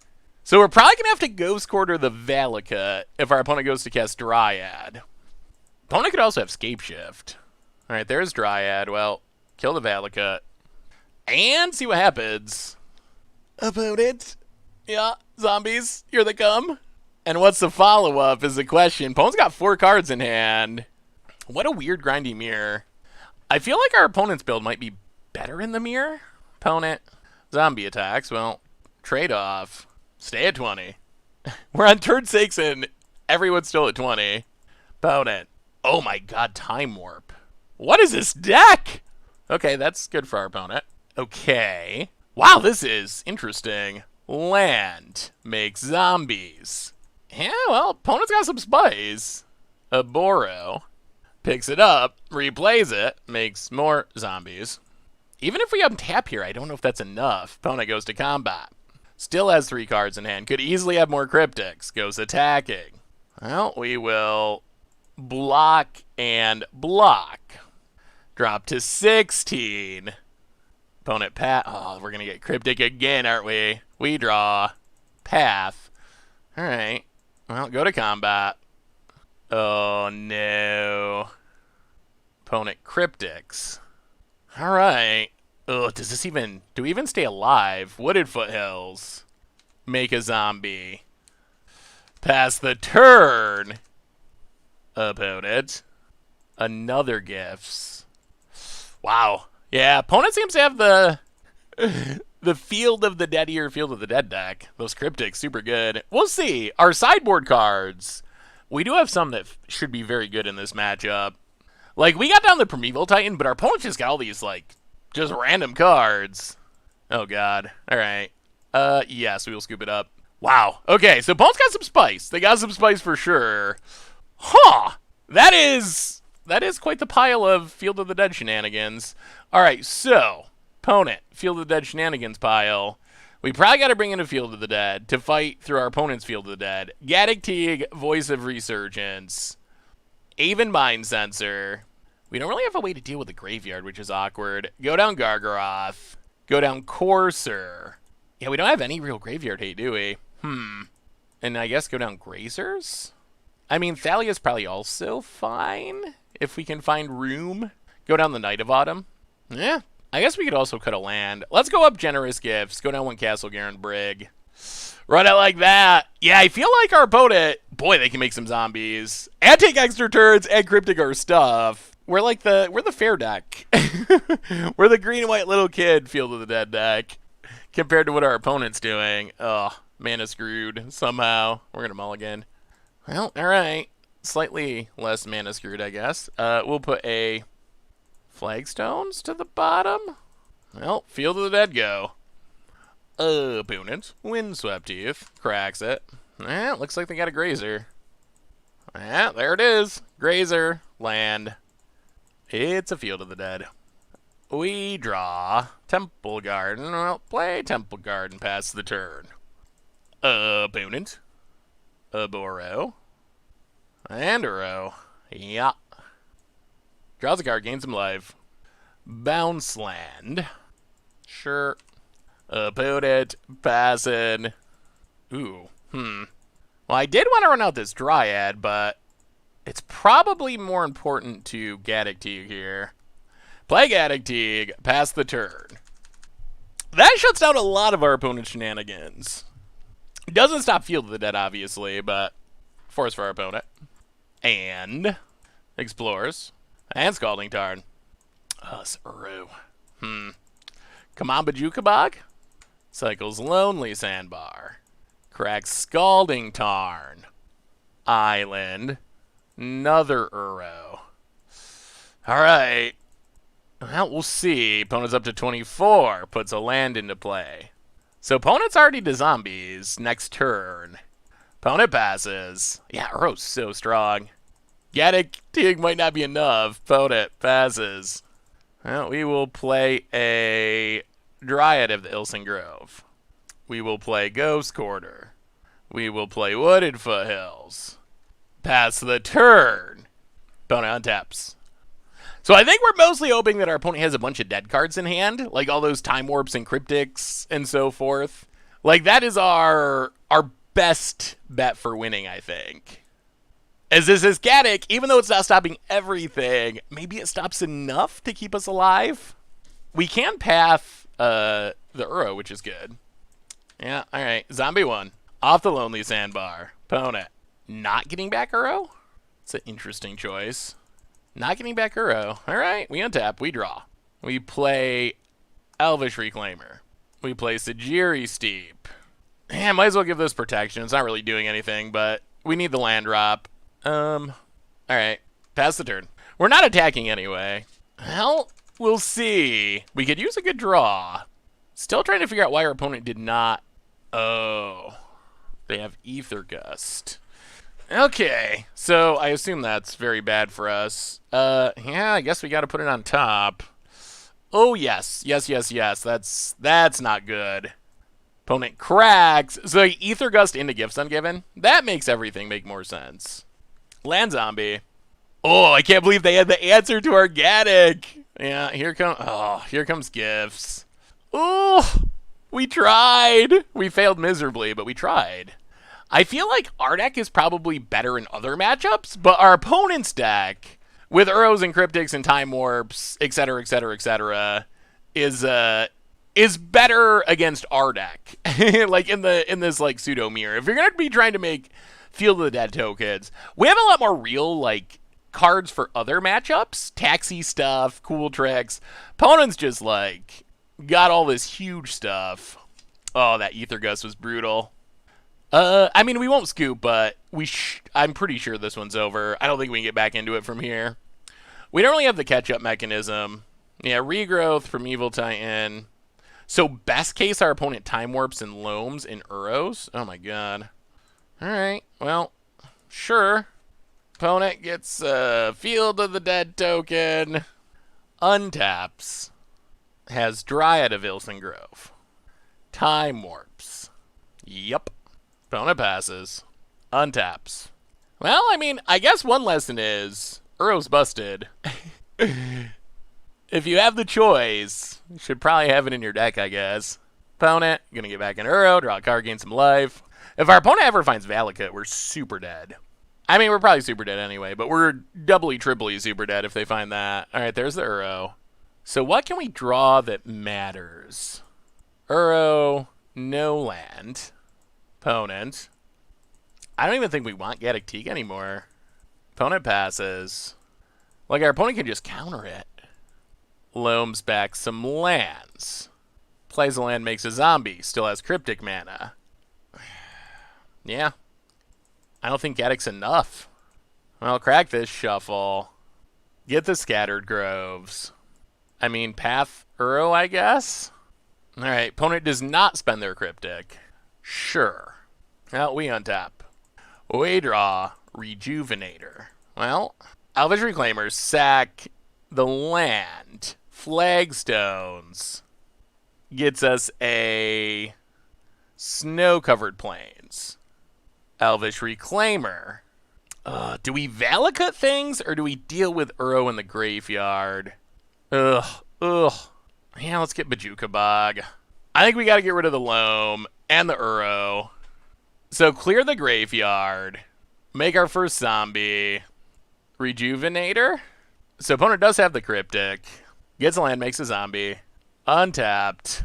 So we're probably going to have to Ghost Quarter the Valakut if our opponent goes to cast Dryad. Opponent could also have Scape Shift. Alright, there's Dryad. Well, kill the Valakut. And see what happens. Opponent. Yeah, zombies. Here they come. And what's the follow-up is the question. Opponent's got 4 cards in hand. What a weird grindy mirror. I feel like our opponent's build might be better in the mirror. Opponent, zombie attacks. Well, trade-off. Stay at 20. We're on turn 6 and everyone's still at 20. Opponent. Oh my god, Time Warp. What is this deck? Okay, that's good for our opponent. Okay. Wow, this is interesting. Land. Makes zombies. Yeah, well, opponent's got some spice. Abrew. Picks it up, replays it, makes more zombies. Even if we untap here, I don't know if that's enough. Opponent goes to combat. Still has 3 cards in hand. Could easily have more cryptics. Goes attacking. Well, we will block and block. Drop to 16. Opponent oh, we're going to get cryptic again, aren't we? We draw. Path. All right. Well, go to combat. Oh, no. Opponent cryptics. All right. Ugh, does this even... Do we even stay alive? Wooded Foothills. Make a zombie. Pass the turn. Opponent. Another gifts. Wow. Yeah, opponent seems to have the Field of the Dead here, Field of the Dead deck. Those cryptics, super good. We'll see. Our sideboard cards. We do have some that should be very good in this matchup. Like, we got down the Primeval Titan, but our opponent just got all these, like, just random cards. Oh, God. All right. Yes, we will scoop it up. Wow. Okay, so opponent's got some spice. They got some spice for sure. Huh. That is quite the pile of Field of the Dead shenanigans. All right, so, opponent, Field of the Dead shenanigans pile. We probably got to bring in a Field of the Dead to fight through our opponent's Field of the Dead. Gaddock Teague, Voice of Resurgence. Aven Mind Sensor. We don't really have a way to deal with the graveyard, which is awkward. Go down Gargaroth. Go down Courser. Yeah, we don't have any real graveyard hate, do we? And I guess go down Grazers? I mean, Thalia's probably also fine, if we can find room. Go down the Night of Autumn. Yeah, I guess we could also cut a land. Let's go up Generous Gifts. Go down one Castle Garen Brig. Run it like that. Yeah, I feel like our opponent, boy, they can make some zombies. And take extra turns and cryptic our stuff. We're the fair deck. We're the green and white little kid Field of the Dead deck. Compared to what our opponent's doing. Ugh, mana screwed somehow. We're gonna mulligan. Well, alright. Slightly less mana screwed, I guess. We'll put a Flagstones to the bottom. Well, Field of the Dead go. Opponent, Windswept Teeth, cracks it. Looks like they got a Grazer. There it is. Grazer, land. It's a Field of the Dead. We draw Temple Garden. Well, play Temple Garden, pass the turn. Opponent, Abrew, and Arrow. Yeah. Draws a card, gains some life. Bounce land. Sure. Opponent, passing. Ooh, Well, I did want to run out this Dryad, but it's probably more important to Gaddock Teague here. Play Gaddock Teague, pass the turn. That shuts down a lot of our opponent's shenanigans. It doesn't stop Field of the Dead, obviously, but force for our opponent. And explores. And Scalding Tarn. Us, Uru. Kamamba Jukabog. Cycles Lonely Sandbar. Cracks Scalding Tarn. Island. Another Uro. Alright. Well, we'll see. Opponent's up to 24. Puts a land into play. So opponent's already to zombies. Next turn. Opponent passes. Yeah, Uro's so strong. Gaddock Teague might not be enough. Opponent passes. Well, we will play a Dryad of the Ilson Grove. We will play Ghost Quarter. We will play Wooded Foothills. Pass the turn. Opponent untaps. So I think we're mostly hoping that our opponent has a bunch of dead cards in hand, like all those Time Warps and Cryptics and so forth. Like, that is our best bet for winning, I think. As this is Gaddock, even though it's not stopping everything, maybe it stops enough to keep us alive. We can path the Uro, which is good. Yeah, alright. Zombie 1. Off the lonely sandbar. Opponent. Not getting back Uro? It's an interesting choice. Not getting back Uro. Alright, we untap, we draw. We play Elvish Reclaimer. We play Sajiri Steep. Yeah, might as well give this protection. It's not really doing anything, but we need the land drop. Alright, pass the turn. We're not attacking anyway. Well, we'll see. We could use a good draw. Still trying to figure out why our opponent did not. Oh, they have Ether Gust. Okay, so I assume that's very bad for us. Yeah, I guess we got to put it on top. Oh yes, yes. That's not good. Opponent cracks. So Ether Gust into Gifts Ungiven. That makes everything make more sense. Land Zombie. Oh, I can't believe they had the answer to Organic. Yeah, here comes Gifts. Oh, we tried. We failed miserably, but we tried. I feel like our deck is probably better in other matchups, but our opponent's deck, with Uros and Cryptics and Time Warps, etc., is better against our deck. Like in this like pseudo mirror. If you're gonna be trying to make Field of the Dead tokens, we have a lot more real like cards for other matchups, taxi stuff, cool tricks. Opponents just like got all this huge stuff. Oh, that Ether Gust was brutal. I mean, we won't scoop, but I'm pretty sure this one's over. I don't think we can get back into it from here. We don't really have the catch-up mechanism. Yeah, regrowth from Evil Titan. So best case, our opponent Time Warps and Loams in Uros. Oh my god. Alright, well, sure. Opponent gets a Field of the Dead token. Untaps. Has Dryad of Ilson Grove. Time Warps. Yup. Opponent passes. Untaps. Well, I mean, I guess one lesson is Uro's busted. If you have the choice, you should probably have it in your deck, I guess. Opponent, gonna get back in Uro, draw a card, gain some life. If our opponent ever finds Valakut, we're super dead. I mean, we're probably super dead anyway, but we're doubly, triply super dead if they find that. Alright, there's the Uro. So what can we draw that matters? Uro, no land. Opponent. I don't even think we want Gaddock Teak anymore. Opponent passes. Like, our opponent can just counter it. Loams back some lands. Plays a land, makes a zombie. Still has Cryptic mana. Yeah. I don't think Gaddock's enough. Well, crack this shuffle. Get the Scattered Groves. I mean, Path Uro, I guess? Alright, opponent does not spend their Cryptic. Sure. Well, we untap. We draw Rejuvenator. Well, Elvish Reclaimers sack the land. Flagstones. Gets us a Snow-Covered Plains. Elvish Reclaimer. Do we Valakut things, or do we deal with Uro in the graveyard? Ugh. Yeah, let's get Bajuka Bog. I think we gotta get rid of the Loam and the Uro. So clear the graveyard. Make our first zombie. Rejuvenator. So opponent does have the Cryptic. Gets a land, makes a zombie. Untapped.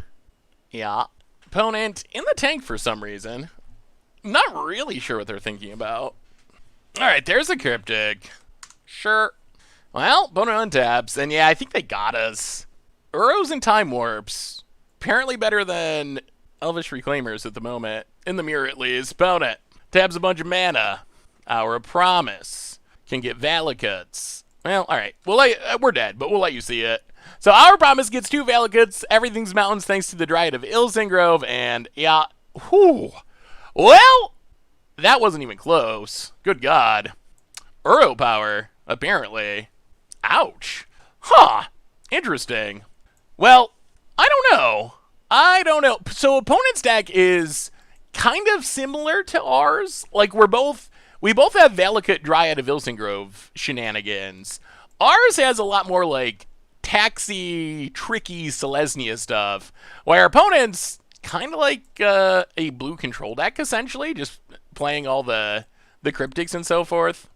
Yeah. Opponent in the tank for some reason. Not really sure what they're thinking about. Alright, there's a Cryptic. Sure. Well, opponent untaps. And yeah, I think they got us. Uros and Time Warps. Apparently better than Elvish Reclaimers at the moment. In the mirror, at least. Opponent tabs a bunch of mana. Hour of Promise. Can get Valakuts. Well, alright. We're dead, but we'll let you see it. So Hour of Promise gets 2 Valakuts. Everything's mountains thanks to the Dryad of Ilson Grove. And, yeah. Whew. Well, that wasn't even close. Good God. Uro power, apparently. Ouch. Huh. Interesting. Well, I don't know. So opponent's deck is kind of similar to ours. Like, we both have Valakut Dryad of Ilson Grove shenanigans. Ours has a lot more, like, taxi, tricky Selesnya stuff. While our opponent's kind of like a blue control deck, essentially. Just playing all the Cryptics and so forth.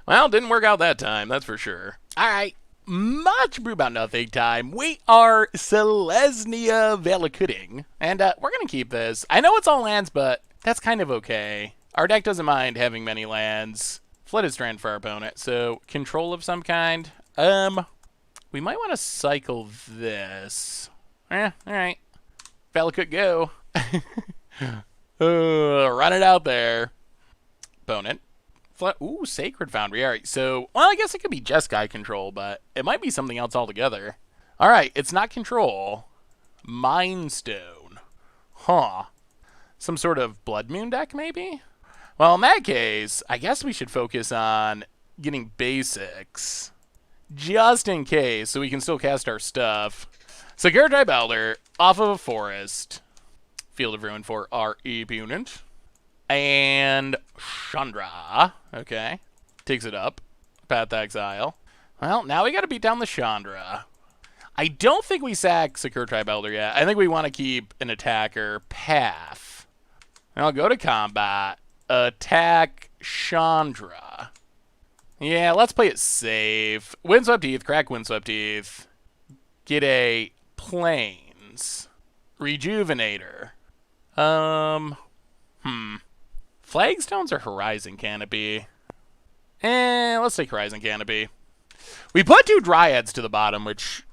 Well, didn't work out that time, that's for sure. Alright. Much brew about nothing time. We are Selesnya Valakuting, and we're gonna keep this. I know it's all lands, but That's kind of okay. Our deck doesn't mind having many lands. Flooded Strand for our opponent, so control of some kind. We might want to cycle this. Alright. Valakut, go. Run it out there. Opponent. Ooh, Sacred Foundry. Alright, so, well, I guess it could be Jeskai control, but it might be something else altogether. Alright, it's not control. Mindstone. Huh. Some sort of Blood Moon deck, maybe? Well, in that case, I guess we should focus on getting basics. Just in case, so we can still cast our stuff. Sakura Tribe Elder, off of a forest. Field of Ruin for our opponent. And Chandra. Okay. Takes it up. Path to Exile. Well, now we gotta beat down the Chandra. I don't think we sack Sakura Tribe Elder yet. I think we want to keep an attacker. Path. I'll go to combat. Attack Chandra. Yeah, let's play it safe. Windswept Heath, crack Windswept Heath. Get a Plains. Rejuvenator. Flagstones or Horizon Canopy? Let's take Horizon Canopy. We put 2 Dryads to the bottom, which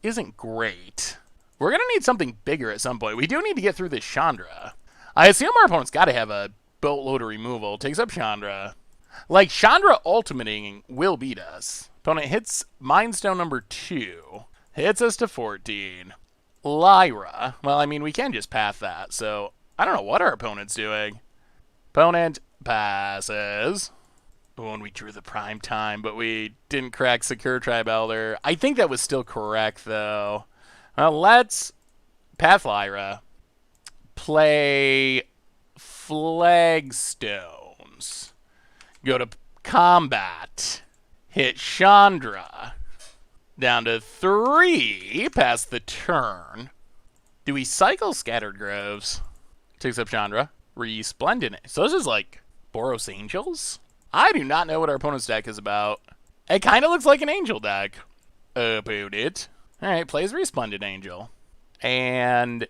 isn't great. We're going to need something bigger at some point. We do need to get through this Chandra. I assume our opponent's got to have a boatload of removal. Takes up Chandra. Like, Chandra ultimating will beat us. Opponent hits Mindstone number 2. Hits us to 14. Lyra. Well, I mean, we can just path that, so I don't know what our opponent's doing. Opponent passes. Oh, and we drew the prime time, but we didn't crack Sakura Tribe Elder. I think that was still correct, though. Well, let's path Lyra. Play Flagstones. Go to combat. Hit Chandra. Down to 3. Pass the turn. Do we cycle Scattered Groves? Takes up Chandra. Resplendent. So this is like Boros Angels? I do not know what our opponent's deck is about. It kind of looks like an angel deck. About it. Alright, plays Resplendent Angel. And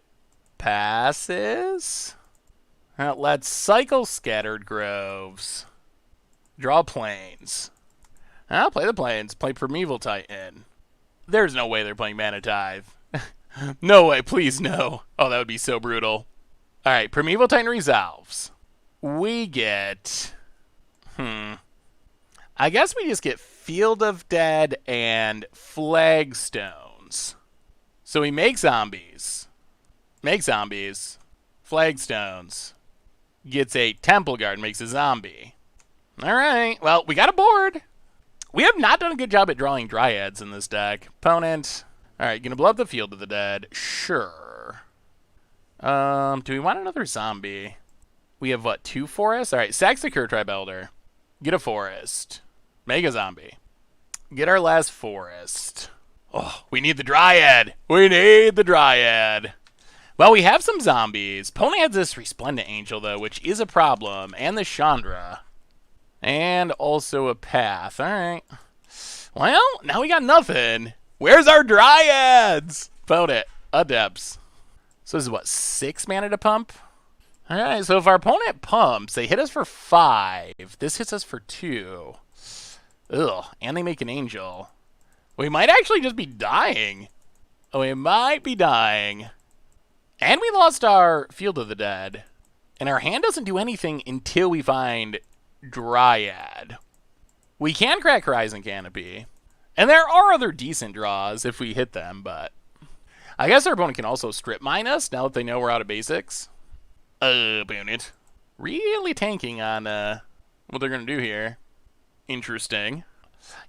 passes. Let's cycle Scattered Groves. Draw Plains. I'll play the Plains. Play Primeval Titan. There's no way they're playing Mana Tithe. No way, please no. Oh, that would be so brutal. Alright, Primeval Titan resolves. We get... I guess we just get Field of Dead and Flagstones. So we make zombies. Make zombies. Flagstones. Gets a Temple Guard, makes a zombie. Alright, well, we got a board. We have not done a good job at drawing Dryads in this deck. Opponent. Alright, gonna blow up the Field of the Dead. Sure. Do we want another zombie? We have, what, 2 forests? Alright, sack Sakura Tribe Elder. Get a forest. Make a zombie. Get our last forest. Oh, we need the Dryad. We need the Dryad. Well, we have some zombies. Opponent has this Resplendent Angel, though, which is a problem. And the Chandra. And also a path. Alright. Well, now we got nothing. Where's our Dryads? Opponent. Adepts. So this is what, 6 mana to pump? Alright, so if our opponent pumps, they hit us for 5. This hits us for 2. Ugh, and they make an angel. We might actually just be dying. Oh, we might be dying. And we lost our Field of the Dead. And our hand doesn't do anything until we find Dryad. We can crack Horizon Canopy. And there are other decent draws if we hit them, but... I guess our opponent can also strip mine us now that they know we're out of basics. Opponent. Really tanking on what they're going to do here. Interesting.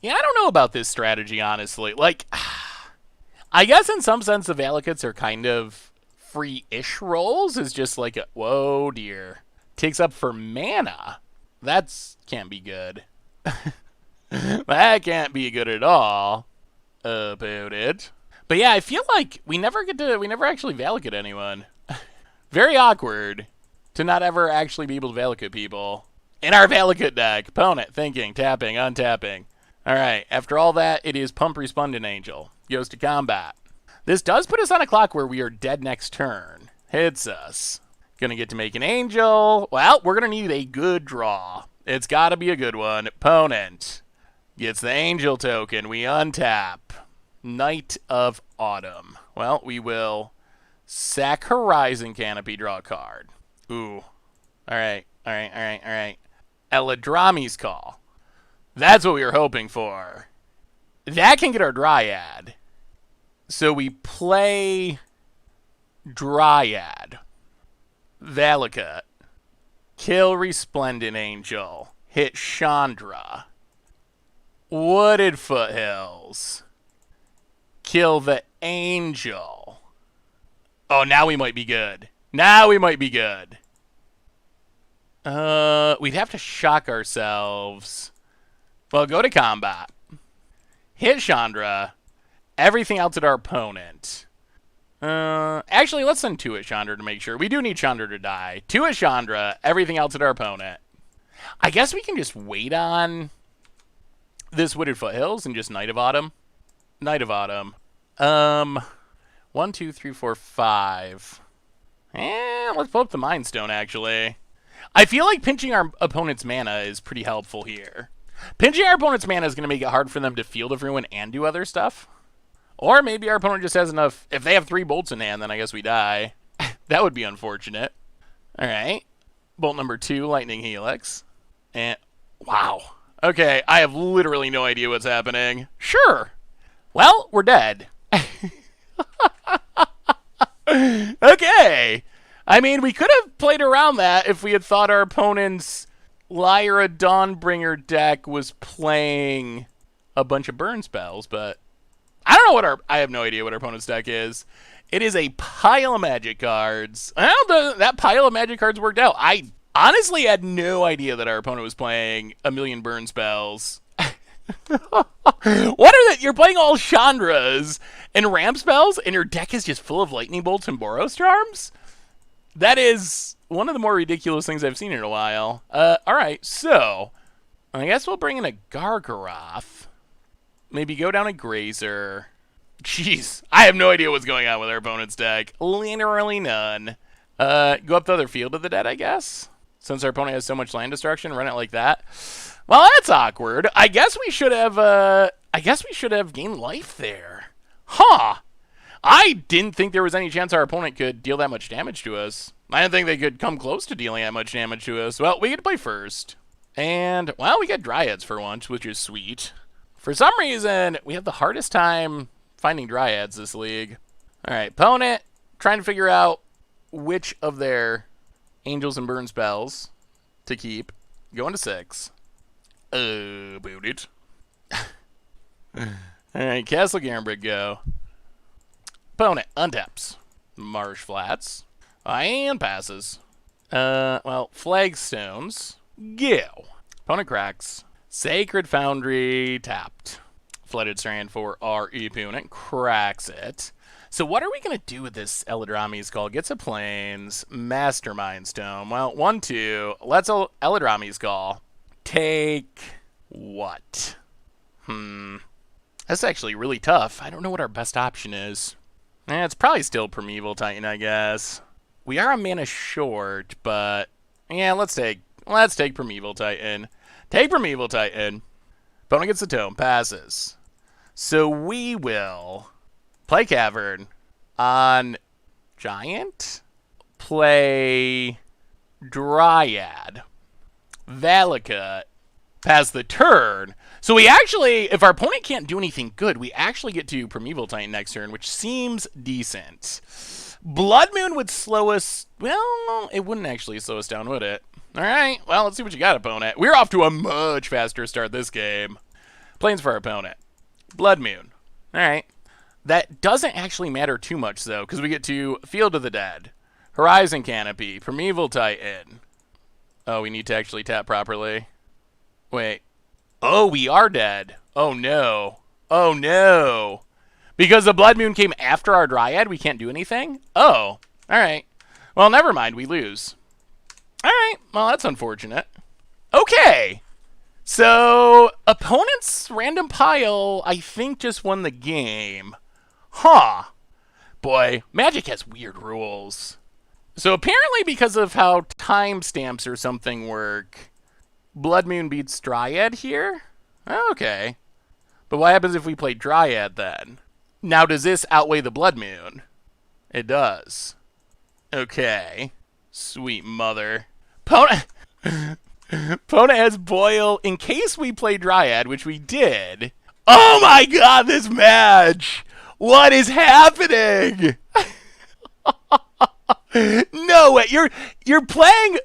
Yeah, I don't know about this strategy, honestly. Like, I guess in some sense the Valakuts are kind of free-ish rolls. Is just like, whoa, dear. Takes up for mana. That's can't be good. That can't be good at all. About it. But yeah, I feel like we never actually Valakut anyone. Very awkward to not ever actually be able to Valakut people. In our Valakut deck, opponent, thinking, tapping, untapping. Alright, after all that, it is Pump Resplendent Angel. Goes to combat. This does put us on a clock where we are dead next turn. Hits us. Gonna get to make an angel. Well, we're gonna need a good draw. It's gotta be a good one. Opponent gets the angel token. We untap. Knight of Autumn. Well, we will sack Horizon Canopy, draw a card. Ooh. Alright. Eladrami's Call. That's what we were hoping for. That can get our Dryad. So we play Dryad. Valakut. Kill Resplendent Angel. Hit Chandra. Wooded Foothills. Kill the Angel. Oh, now we might be good. We'd have to shock ourselves. Well, go to combat. Hit Chandra. Everything else at our opponent. Actually, let's send 2 at Chandra to make sure. We do need Chandra to die. 2 at Chandra. Everything else at our opponent. I guess we can just wait on this Wooded Foothills and just Knight of Autumn. Knight of Autumn. 1, 2, 3, 4, 5. Let's pull up the Mind Stone, actually. I feel like pinching our opponent's mana is pretty helpful here. Pinching our opponent's mana is going to make it hard for them to field everyone and do other stuff. Or maybe our opponent just has enough. If they have 3 bolts in hand, then I guess we die. That would be unfortunate. Alright. Bolt number 2, Lightning Helix. And, wow. Okay, I have literally no idea what's happening. Sure. Well, we're dead. Okay. I mean, we could have played around that if we had thought our opponent's Lyra Dawnbringer deck was playing a bunch of burn spells, but I don't know what I have no idea what our opponent's deck is. It is a pile of magic cards. Well, that pile of magic cards worked out. I honestly had no idea that our opponent was playing a million burn spells. What are that? You're playing all Chandras and ramp spells, and your deck is just full of lightning bolts and Boros charms? That is one of the more ridiculous things I've seen in a while. Alright, so I guess we'll bring in a Gargaroth. Maybe go down a Grazer. Jeez, I have no idea what's going on with our opponent's deck. Literally none. Go up the other Field of the Dead, I guess? Since our opponent has so much land destruction, run it like that. Well, that's awkward. I guess we should have gained life there. Huh. I didn't think there was any chance our opponent could deal that much damage to us. I didn't think they could come close to dealing that much damage to us. Well, we get to play first. And, well, we got Dryads for once, which is sweet. For some reason, we have the hardest time finding Dryads this league. Alright, opponent, trying to figure out which of their Angels and Burn spells to keep. Going to 6. Boot it. Alright, Castle Garenbrig go. Opponent untaps. Marsh Flats. And passes. Well, Flagstones. Go. Opponent cracks. Sacred Foundry tapped. Flooded Strand for our opponent. Cracks it. So what are we going to do with this Eladrami's Call? Gets a Plains. Mastermind Stone. Well, 1, 2. Let's Eladrami's Call. Take what? That's actually really tough. I don't know what our best option is. It's probably still Primeval Titan, I guess. We are a mana short, but yeah, let's take Primeval Titan. Take Primeval Titan. Opponent gets the tome, passes. So we will play Cavern on Giant, play Dryad, Valakut, pass the turn. So we actually, if our opponent can't do anything good, we actually get to Primeval Titan next turn, which seems decent. Blood Moon would slow us. Well, it wouldn't actually slow us down, would it? All right. Well, let's see what you got, opponent. We're off to a much faster start this game. Plains for our opponent. Blood Moon. All right. That doesn't actually matter too much, though, because we get to Field of the Dead, Horizon Canopy, Primeval Titan. Oh, we need to actually tap properly. Wait. Oh, we are dead. Oh, no. Oh, no. Because the Blood Moon came after our Dryad, we can't do anything? Oh. All right. Well, never mind. We lose. All right. Well, that's unfortunate. Okay. So, opponent's random pile, I think, just won the game. Huh. Boy, Magic has weird rules. So apparently because of how timestamps or something work, Blood Moon beats Dryad here? Okay. But what happens if we play Dryad then? Now does this outweigh the Blood Moon? It does. Okay. Sweet mother. Pona has Boil in case we play Dryad, which we did. Oh my god, this match! What is happening? No way, you're playing.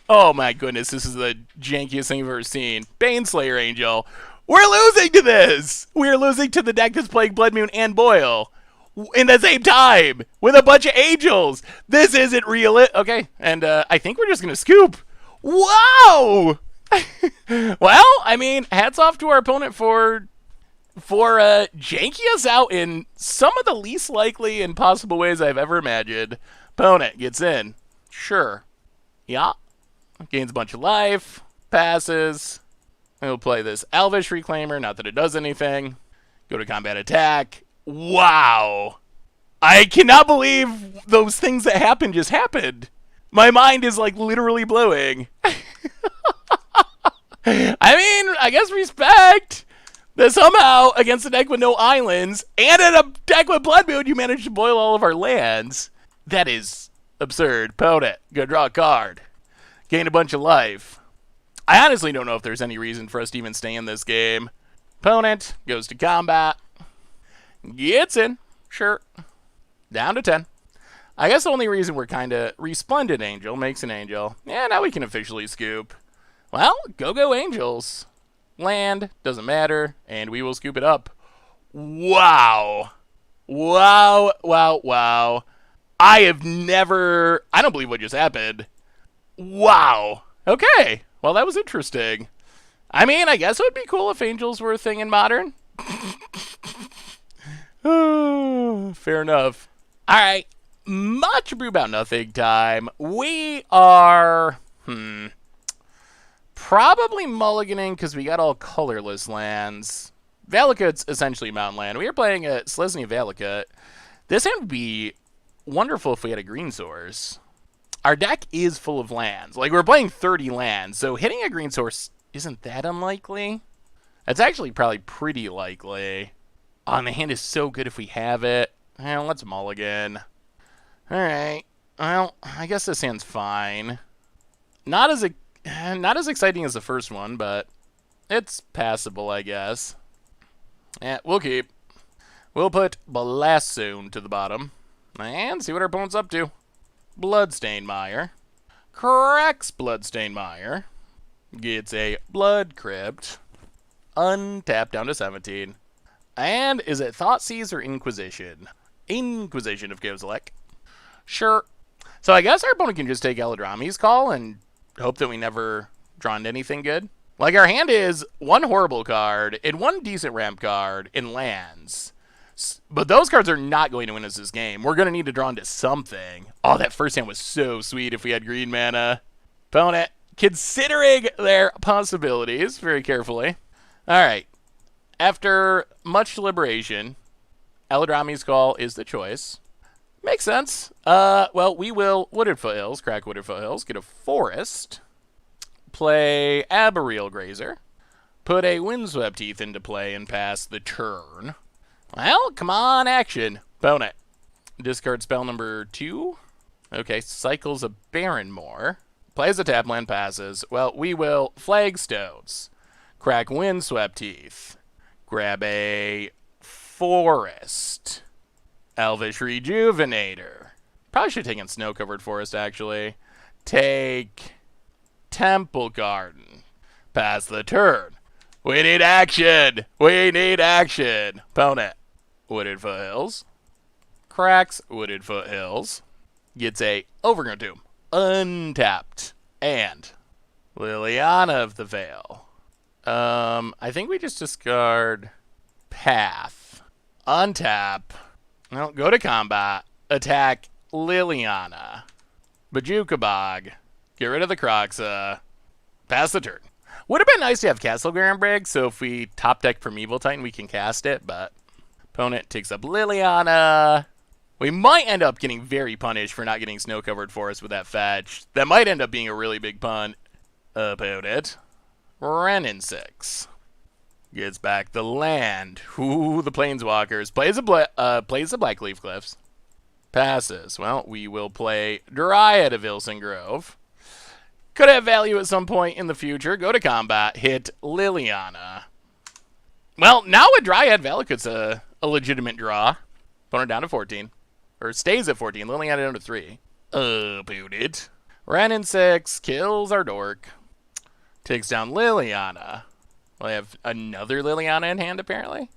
Oh my goodness, this is the jankiest thing I've ever seen. Baneslayer Angel. We're losing to this! We're losing to the deck that's playing Blood Moon and Boil in the same time with a bunch of angels. This isn't real. Okay, and I think we're just gonna scoop. Wow! Well, I mean, hats off to our opponent for janking us out in some of the least likely and possible ways I've ever imagined. Opponent gets in. Sure. Yeah. Gains a bunch of life. Passes. We'll play this Elvish Reclaimer, not that it does anything. Go to combat attack. Wow. I cannot believe those things that happened just happened. My mind is like literally blowing. I mean, I guess respect that somehow against a deck with no islands and in a deck with Blood Moon, you managed to boil all of our lands. That is absurd. Opponent, go draw a card. Gain a bunch of life. I honestly don't know if there's any reason for us to even stay in this game. Opponent goes to combat. Gets in. Sure. Down to 10. I guess the only reason we're kind of Resplendent Angel makes an angel. Yeah, now we can officially scoop. Well, go Angels. Land, doesn't matter, and we will scoop it up. Wow. Wow, wow, wow. I don't believe what just happened. Wow. Okay. Well, that was interesting. I mean, I guess it would be cool if Angels were a thing in Modern. Fair enough. All right. Much Brew About Nothing time. We are... probably mulliganing because we got all colorless lands. Valakut's essentially mountain land. We are playing a Selesnya Valakut. This would be wonderful if we had a green source. Our deck is full of lands. Like, we're playing 30 lands, so hitting a green source isn't that unlikely. It's actually probably pretty likely. Oh, and the hand is so good if we have it. Well, let's mulligan. Alright. Well, I guess this hand's fine. Not as exciting as the first one, but it's passable, I guess. Yeah, we'll keep. We'll put Blast Zone to the bottom. And see what our opponent's up to. Bloodstained Mire. Cracks Bloodstained Mire. Gets a Blood Crypt. Untapped down to 17. And is it Thoughtseize or Inquisition? Inquisition of Kozilek. Sure. So I guess our opponent can just take Eladrami's Call and hope that we never draw into anything good. Like, our hand is one horrible card and one decent ramp card in lands. But those cards are not going to win us this game. We're going to need to draw into something. Oh, that first hand was so sweet if we had green mana. Opponent considering their possibilities very carefully. All right. After much deliberation, Eladrami's Call is the choice. Makes sense. Well, we will Wooded Foothills, crack Wooded Foothills, get a Forest, play Abrew Grazer, put a Windswept Teeth into play and pass the turn. Well, come on, action. Opponent. Discard spell number 2. Okay, cycles a Barrenmoor. Plays a tap land, passes. Well, we will Flagstones. Crack Windswept Teeth. Grab a Forest. Elvish Rejuvenator. Probably should have taken Snow-Covered Forest, actually. Take Temple Garden. Pass the turn. We need action. We need action. Opponent. Wooded Foothills. Cracks Wooded Foothills. Gets a Overgrown Tomb. Untapped. And Liliana of the Veil. I think we just discard Path. Untap. Well, go to combat. Attack Liliana. Bajukabog. Get rid of the Croxa. Pass the turn. Would have been nice to have Castle Grambrig, so if we top deck Primeval Titan, we can cast it, but opponent takes up Liliana. We might end up getting very punished for not getting snow-covered forest with that fetch. That might end up being a really big pun. About it. Renin 6. Gets back the land. Ooh, the Planeswalkers. Plays the Blackleaf Cliffs. Passes. Well, we will play Dryad of Ilson Grove. Could have value at some point in the future. Go to combat. Hit Liliana. Well, now with Dryad, Valakut's a legitimate draw. Opponent down to 14. Or stays at 14. Liliana down to 3. Boot it. Renin 6. Kills our dork. Takes down Liliana. Well, I have another Liliana in hand, apparently.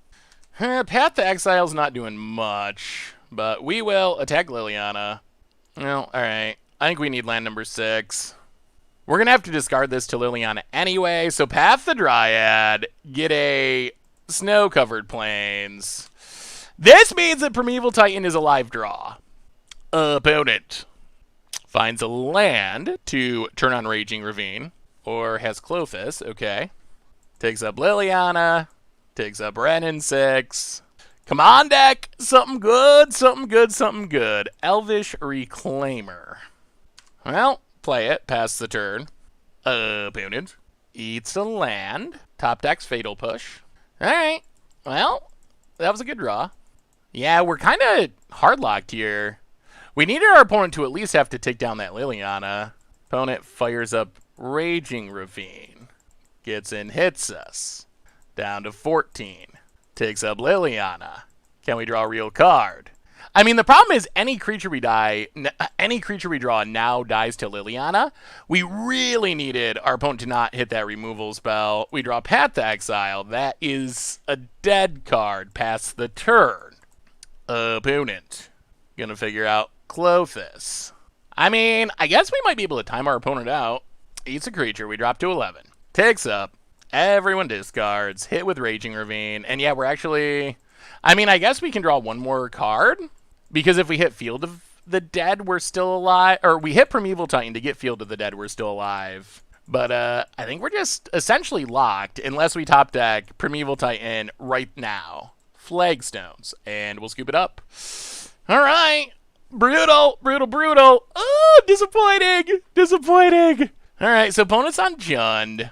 Path to Exile's not doing much. But we will attack Liliana. Well, alright. I think we need land number 6. We're going to have to discard this to Liliana anyway. So Path the Dryad. Get a snow-covered plains. This means that Primeval Titan is a live draw. Opponent finds a land to turn on Raging Ravine. Or has Clothis, okay. Takes up Liliana. Takes up Renin 6. Come on, deck! Something good, something good, something good. Elvish Reclaimer. Well, play it. Pass the turn. Opponent eats a land. Top deck's Fatal Push. Alright. Well, that was a good draw. Yeah, we're kind of hard-locked here. We needed our opponent to at least have to take down that Liliana. Opponent fires up Raging Ravine. Gets in, hits us. Down to 14. Takes up Liliana. Can we draw a real card? I mean, the problem is any creature we draw now dies to Liliana. We really needed our opponent to not hit that removal spell. We draw Path to Exile. That is a dead card past the turn. Opponent. Gonna figure out Clothis. I mean, I guess we might be able to time our opponent out. Eats a creature. We drop to 11. Takes up. Everyone discards. Hit with Raging Ravine. And yeah, we're actually... I mean, I guess we can draw one more card. Because if we hit Field of the Dead, we're still alive. Or we hit Primeval Titan to get Field of the Dead, we're still alive. But I think we're just essentially locked. Unless we top deck Primeval Titan right now. Flagstones. And we'll scoop it up. Alright. Brutal. Brutal. Brutal. Oh, disappointing. Disappointing. Alright, so opponent's on Jund.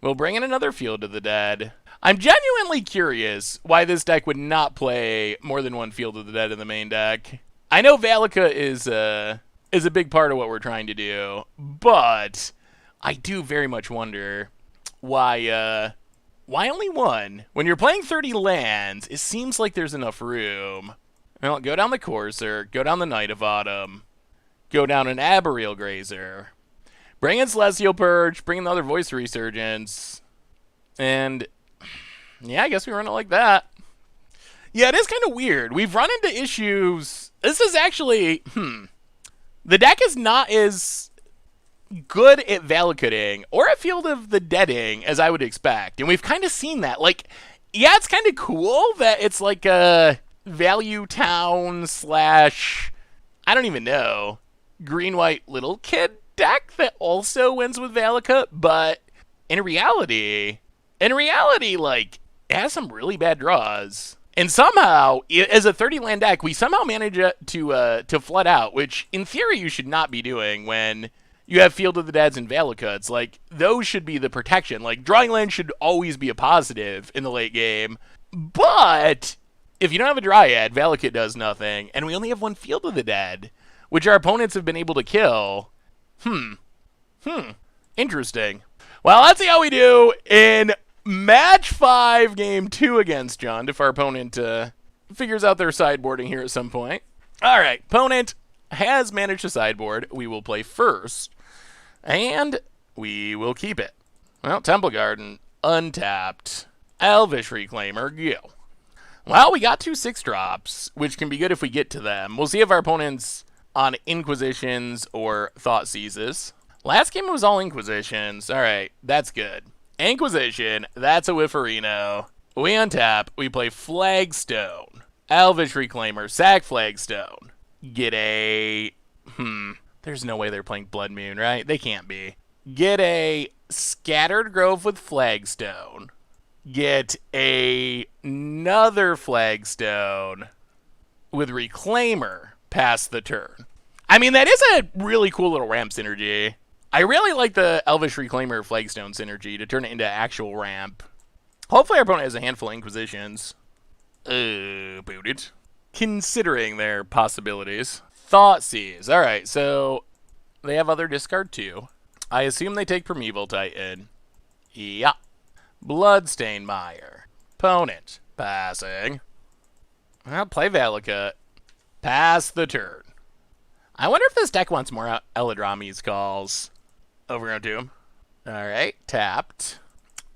We'll bring in another Field of the Dead. I'm genuinely curious why this deck would not play more than one Field of the Dead in the main deck. I know Valakut is a big part of what we're trying to do, but I do very much wonder why only one? When you're playing 30 lands, it seems like there's enough room. Well, go down the Courser, go down the Night of Autumn, go down an Abrew Grazer. Bring in Celestial Purge, bring in the other Voice Resurgence, and yeah, I guess we run it like that. Yeah, it is kind of weird. We've run into issues. This is actually, the deck is not as good at Valakuting or at Field of the Deading as I would expect, and we've kind of seen that. Like, yeah, it's kind of cool that it's like a value town slash, I don't even know, green-white little kid deck that also wins with Valakut, but in reality, like, it has some really bad draws. And somehow, as a 30-land deck, we somehow manage to flood out, which in theory you should not be doing when you have Field of the Deads and Valakuts. Like, those should be the protection. Like, drawing land should always be a positive in the late game. But if you don't have a Dryad, Valakut does nothing, and we only have one Field of the Dead, which our opponents have been able to kill. Interesting. Well, let's see how we do in Match 5, Game 2 against Jund, if our opponent figures out their sideboarding here at some point. All right, opponent has managed to sideboard. We will play first, and we will keep it. Well, Temple Garden, untapped. Elvish Reclaimer, go. Well, we got 2 6-drops, which can be good if we get to them. We'll see if our opponent's on Inquisitions or Thought Seizes. Last game was all Inquisitions. All right, that's good. Inquisition, that's a Whifferino. We untap, we play Flagstone. Elvish Reclaimer, sack Flagstone. Get a... there's no way they're playing Blood Moon, right? They can't be. Get a Scattered Grove with Flagstone. Get another Flagstone. with Reclaimer, pass the turn. I mean, that is a really cool little ramp synergy. I really like the Elvish Reclaimer Flagstone synergy to turn it into actual ramp. Hopefully our opponent has a handful of Inquisitions. Booted. Considering their possibilities. Thoughtseize. Alright, so they have other discard too. I assume they take Primeval Titan. Yeah. Bloodstained Mire. Opponent. Passing. I'll play Valakut. Pass the turn. I wonder if this deck wants more Eladrami's calls. Overgrown Tomb. Alright, tapped.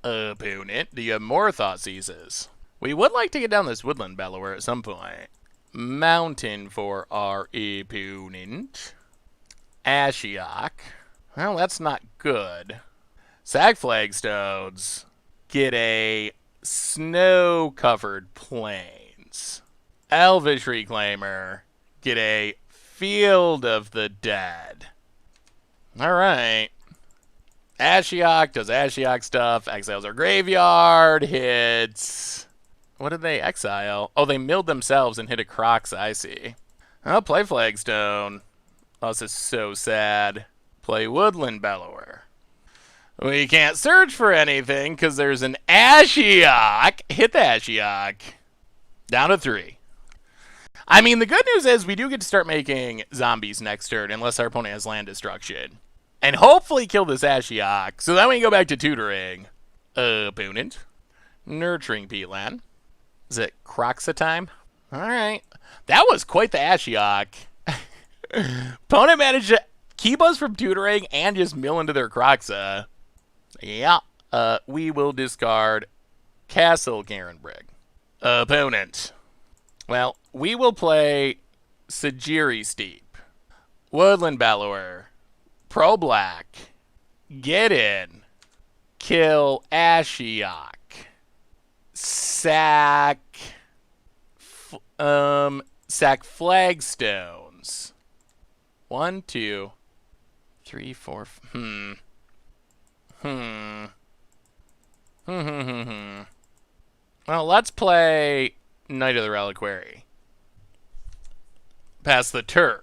Opponent. Do you have more Thoughtseizes? We would like to get down this Woodland Bellower at some point. Mountain for our opponent. Ashiok. Well, that's not good. Sack Flagstones. Get a snow-covered plains. Elvish Reclaimer. Get a Field of the Dead. Alright. Ashiok does Ashiok stuff. Exiles our graveyard. Hits. What did they exile? Oh, they milled themselves and hit a Crocs, I see. I'll play Flagstone. Oh, this is so sad. Play Woodland Bellower. We can't search for anything because there's an Ashiok. Hit the Ashiok. Down to 3. I mean, the good news is we do get to start making zombies next turn unless our opponent has land destruction. And hopefully kill this Ashiok. So then we can go back to tutoring. Opponent. Nurturing Peatland. Is it Croxa time? Alright. That was quite the Ashiok. Opponent managed to keep us from tutoring and just mill into their Croxa. Yeah. We will discard Castle Garenbrig. Opponent. Well, we will play Sajiri Steep. Woodland Bellower. Pro Black. Get in. Kill Ashiok. Sack Flagstones. 1, 2, 3, 4. Well, let's play Knight of the Reliquary. Pass the turn.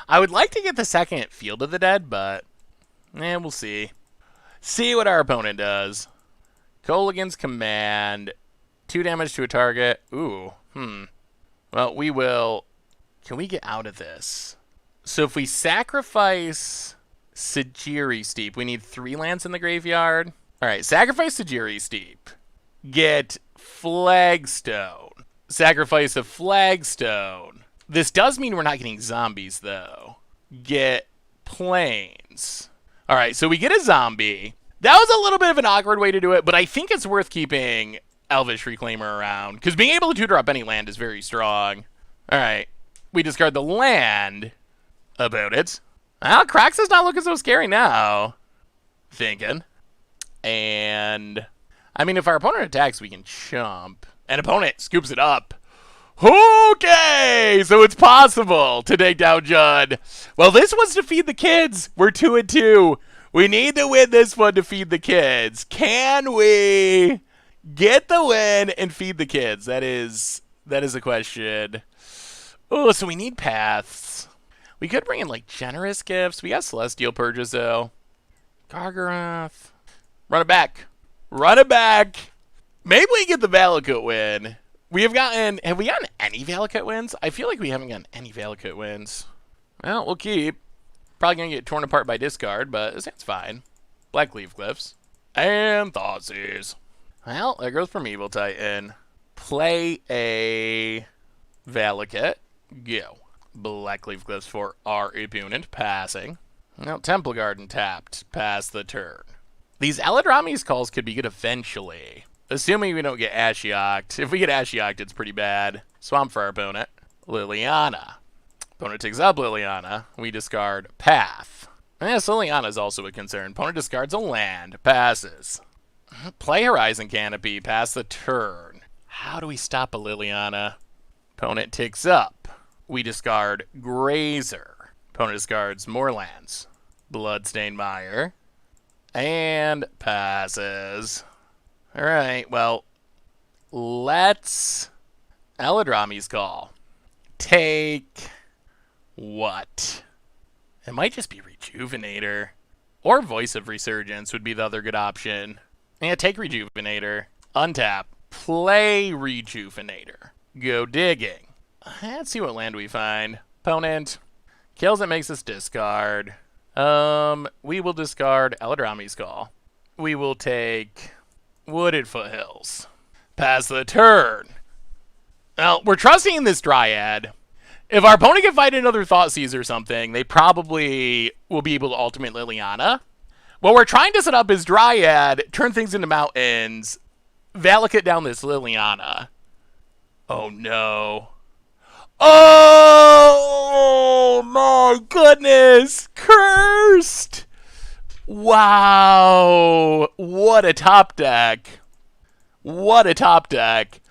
I would like to get the second Field of the Dead, but we'll see. See what our opponent does. Kolaghan's Command. 2 damage to a target. Ooh. Well, we will... Can we get out of this? So if we sacrifice Sajiri Steep, we need 3 lands in the graveyard. Alright, sacrifice Sajiri Steep. Get Flagstone. Sacrifice a Flagstone. This does mean we're not getting zombies, though. Get Plains. Alright, so we get a zombie. That was a little bit of an awkward way to do it, but I think it's worth keeping Elvish Reclaimer around, because being able to tutor up any land is very strong. Alright, we discard the land. About it. Well, Crocs is not looking so scary now. Thinking. And, I mean, if our opponent attacks, we can chump. And opponent scoops it up. Okay, so it's possible to take down Judd. Well, this was to feed the kids. We're 2-2. We need to win this one to feed the kids. Can we get the win and feed the kids? That is a question. Oh, so we need paths. We could bring in, like, generous gifts. We got Celestial Purges, though. Gargaroth. Run it back. Run it back. Maybe we get the Valakut win. Have we gotten any Valakut wins? I feel like we haven't gotten any Valakut wins. Well, we'll keep. Probably going to get torn apart by discard, but that's fine. Black Leaf Glyphs. And Thoughtseize. Well, there goes Primeval Titan. Play a Valakut. Go. Black Leaf Glyphs for our opponent. Passing. Now, Temple Garden tapped. Pass the turn. These Eladrami's calls could be good eventually. Assuming we don't get Ashioked. If we get Ashioked, it's pretty bad. Swamp for our opponent. Liliana. Opponent takes up Liliana. We discard Path. Yes, Liliana is also a concern. Opponent discards a land. Passes. Play Horizon Canopy. Pass the turn. How do we stop a Liliana? Opponent takes up. We discard Grazer. Opponent discards more lands. Bloodstained Mire. And passes. Alright, well, let's Eladrami's call. take what? It might just be Rejuvenator. Or Voice of Resurgence would be the other good option. Yeah, take Rejuvenator. Untap. Play Rejuvenator. Go digging. Let's see what land we find. Opponent. Kills it, makes us discard. We will discard Eladrami's Call. We will take Wooded Foothills. Pass the turn. Well, we're trusting in this Dryad. If our opponent can fight another Thoughtseize or something, they probably will be able to ultimate Liliana. What we're trying to set up is Dryad, turn things into mountains, Valakut down this Liliana. Oh no. Oh my goodness! Cursed! Wow! What a top deck. What a top deck.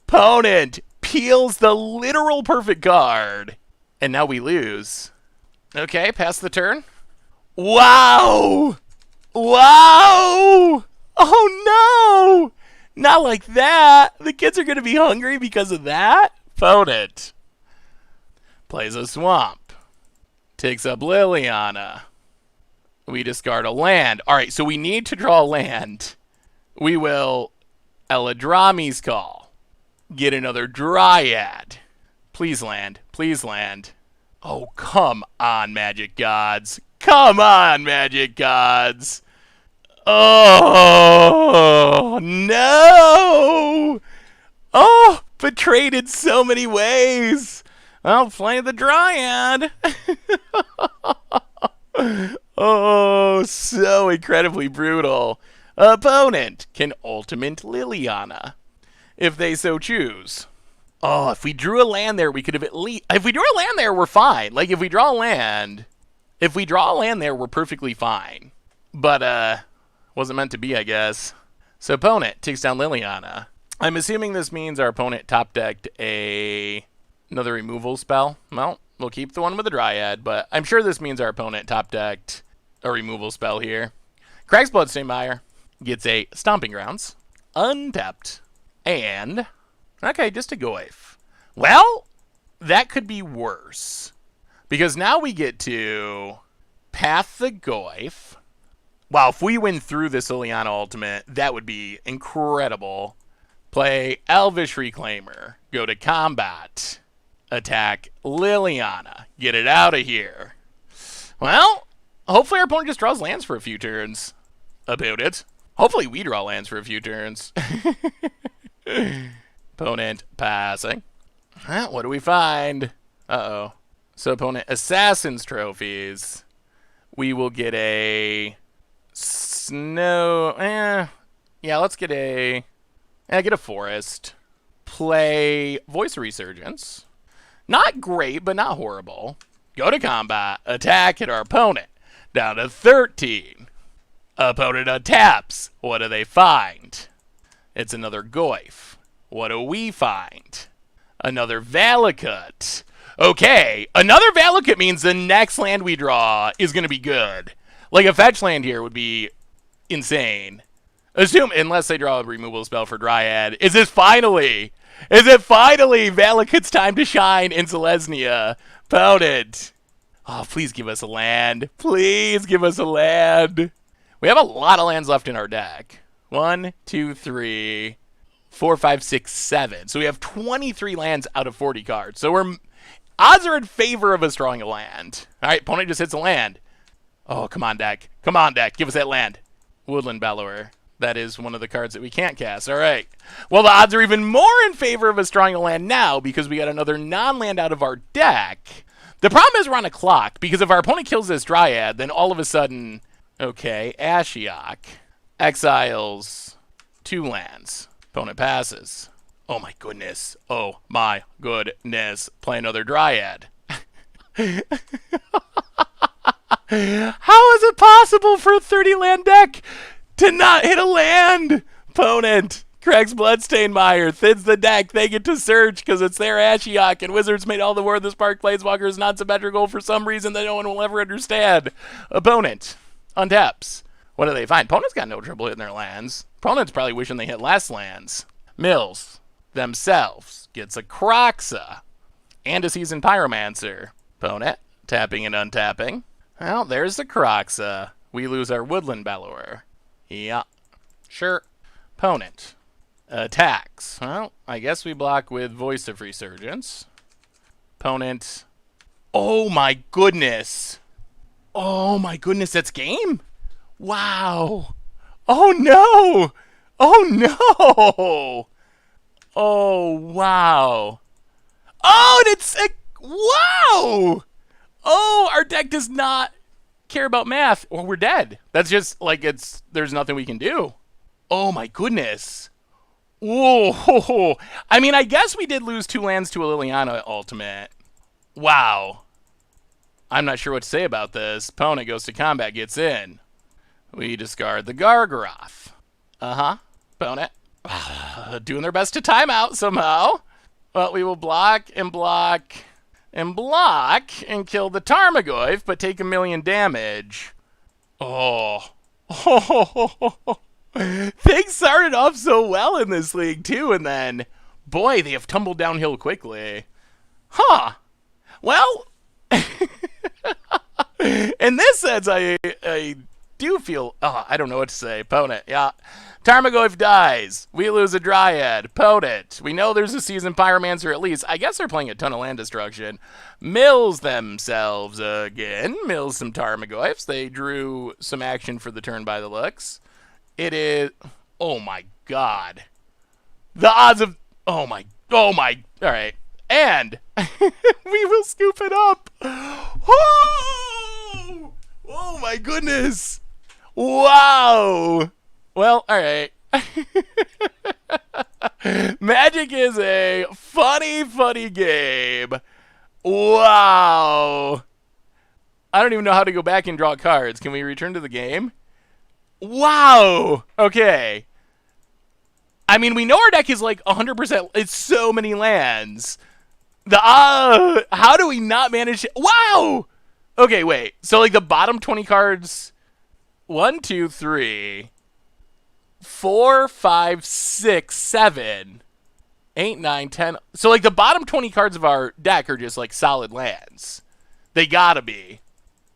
Opponent peels the literal perfect card. And now we lose. Okay, pass the turn. Wow! Wow! Oh no! Not like that. The kids are going to be hungry because of that. Opponent plays a swamp. Takes up Liliana. We discard a land. Alright, so we need to draw a land. We will Eladrami's Call. Get another Dryad. Please land. Please land. Oh, come on, Magic Gods. Come on, Magic Gods. Oh, no. Oh, betrayed in so many ways. I'll play the Dryad. Oh, so incredibly brutal. Opponent can ultimate Liliana, if they so choose. Oh, if we drew a land there, we could have at least... If we drew a land there, we're fine. Like, if we draw a land... If we draw a land there, we're perfectly fine. But, wasn't meant to be, I guess. So, opponent takes down Liliana. I'm assuming this means our opponent top-decked another removal spell. Well, we'll keep the one with the Dryad, but I'm sure this means our opponent top-decked a removal spell here. Craig's Bloodstainmire gets a Stomping Grounds, untapped, and... Okay, just a Goyf. Well, that could be worse. Because now we get to path the Goyf. Wow, if we win through this Liliana Ultimate, that would be incredible. Play Elvish Reclaimer. Go to combat. Attack Liliana. Get it out of here. Well, hopefully our opponent just draws lands for a few turns. About it. Hopefully we draw lands for a few turns. Opponent passing. What do we find? Uh-oh. So opponent Assassin's Trophies. We will get a snow... Yeah, let's get a... get a forest. Play Voice of Resurgence. Not great, but not horrible. Go to combat. Attack at our opponent. Down to 13. Opponent untaps. What do they find? It's another Goyf. What do we find? Another Valakut. Okay, another Valakut means the next land we draw is going to be good. Like a fetch land here would be insane. Unless they draw a removal spell for Dryad. Is it finally Valakut's time to shine in Selesnya? Opponent. Oh, please give us a land. Please give us a land. We have a lot of lands left in our deck. 1, 2, 3... 4, 5, 6, 7. So we have 23 lands out of 40 cards. So odds are in favor of us drawing a land. All right, opponent just hits a land. Oh, come on, deck. Come on, deck. Give us that land. Woodland Bellower. That is one of the cards that we can't cast. All right. Well, the odds are even more in favor of us drawing a land now because we got another non-land out of our deck. The problem is we're on a clock because if our opponent kills this Dryad, then all of a sudden... Okay, Ashiok exiles 2 lands. Opponent passes. Oh my goodness. Oh my goodness. Play another Dryad. How is it possible for a 30 land deck to not hit a land? Opponent. Craig's Bloodstainmire thins the deck. They get to search because it's their Ashiok, and Wizards made all the War of the Spark Planeswalker is not symmetrical for some reason that no one will ever understand. Opponent untaps. What do they find? Opponent's got no trouble hitting their lands. Opponent's probably wishing they hit less lands. Mills themselves gets a Croxa and a Seasoned Pyromancer. Opponent, tapping and untapping. Well, there's the Kroxa. We lose our Woodland Bellower. Yeah, sure. Opponent, attacks. Well, I guess we block with Voice of Resurgence. Opponent, oh my goodness. Oh my goodness, that's game? Wow. Oh no. Oh no. Oh, wow. Oh, and it's a, wow. Oh, our deck does not care about math, or we're dead. That's just like there's nothing we can do. Oh my goodness. Whoa. I mean, I guess we did lose 2 lands to a Liliana ultimate. Wow. I'm not sure what to say about this. Opponent goes to combat, gets in. We discard the Gargaroth. Opponent. Doing their best to time out somehow. Well, we will block and block and block and kill the Tarmogoyf, but take 1,000,000 damage. Oh. Things started off so well in this league, too, and then, boy, they have tumbled downhill quickly. Huh. Well, in this sense, I do feel, I don't know what to say. Opponent, yeah. Tarmogoyf dies. We lose a Dryad. Opponent. We know there's a Seasoned Pyromancer at least. I guess they're playing a ton of land destruction. Mills themselves again. Mills some Tarmogoyfs. They drew some action for the turn by the looks. It is, oh my god. The odds of, oh my, all right. And we will scoop it up. Oh, oh my goodness. Wow. Well, all right. Magic is a funny game. Wow. I don't even know how to go back and draw cards. Can we return to the game? Wow. Okay. I mean, we know our deck is like 100%. It's so many lands. How do we not manage it? Wow. Okay, wait. So like the bottom 20 cards, 1, 2, 3, 4, 5, 6, 7, 8, 9, 10. So like the bottom 20 cards of our deck are just like solid lands. They gotta be.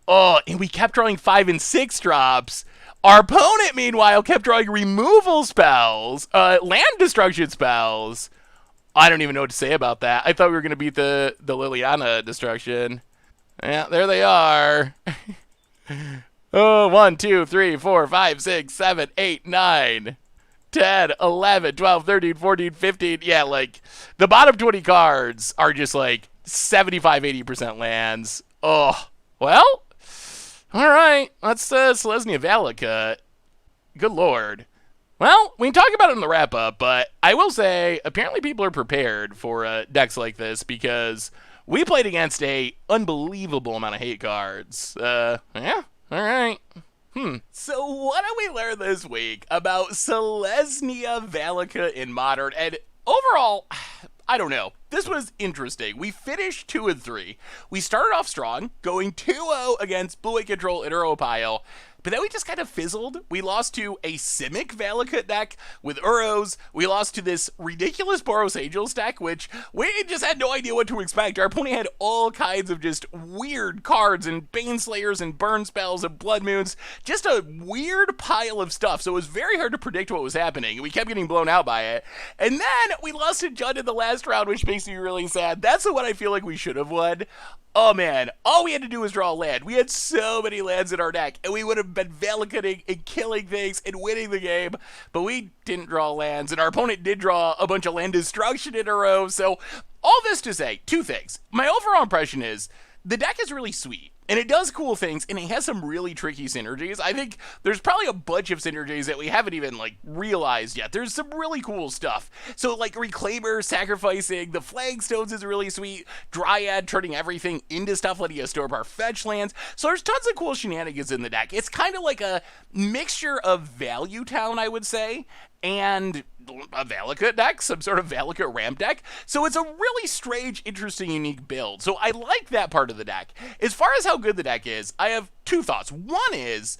Oh, and we kept drawing 5 and 6 drops. Our opponent, meanwhile, kept drawing removal spells, land destruction spells. I don't even know what to say about that. I thought we were going to beat the Liliana destruction. Yeah, there they are. Oh, 1, 2, 3, 4, 5, 6, 7, 8, 9, 10, 11, 12, 13, 14, 15. Yeah, like, the bottom 20 cards are just like 75, 80% lands. Oh, well, all right. Let's Selesnya Valakut. Good lord. Well, we can talk about it in the wrap-up, but I will say, apparently people are prepared for decks like this because we played against a unbelievable amount of hate cards. Yeah, all right. So what did we learn this week about Selesnya Valakut in Modern? And overall, I don't know. This was interesting. We finished 2 and 3. We started off strong, going 2-0 against Blue White Control in Uro Pile. But then we just kind of fizzled. We lost to a Simic Valakut deck with Uros. We lost to this ridiculous Boros Angels deck, which we just had no idea what to expect. Our opponent had all kinds of just weird cards and Baneslayers and burn spells and Blood Moons. Just a weird pile of stuff. So it was very hard to predict what was happening. We kept getting blown out by it. And then we lost to Judd in the last round, which makes me really sad. That's the one I feel like we should have won. Oh man, all we had to do was draw a land. We had so many lands in our deck, and we would have been Valakuting and killing things and winning the game, but we didn't draw lands, and our opponent did draw a bunch of land destruction in a row. So all this to say, 2 things. My overall impression is the deck is really sweet, and it does cool things, and it has some really tricky synergies. I think there's probably a bunch of synergies that we haven't even, like, realized yet. There's some really cool stuff. So, like, Reclaimer sacrificing, the Flagstones is really sweet, Dryad turning everything into stuff, letting us store up our fetch lands. So there's tons of cool shenanigans in the deck. It's kind of like a mixture of Value Town, I would say, and a Valakut deck, some sort of Valakut ramp deck. So it's a really strange, interesting, unique build. So I like that part of the deck. As far as how good the deck is, I have 2 thoughts. One is,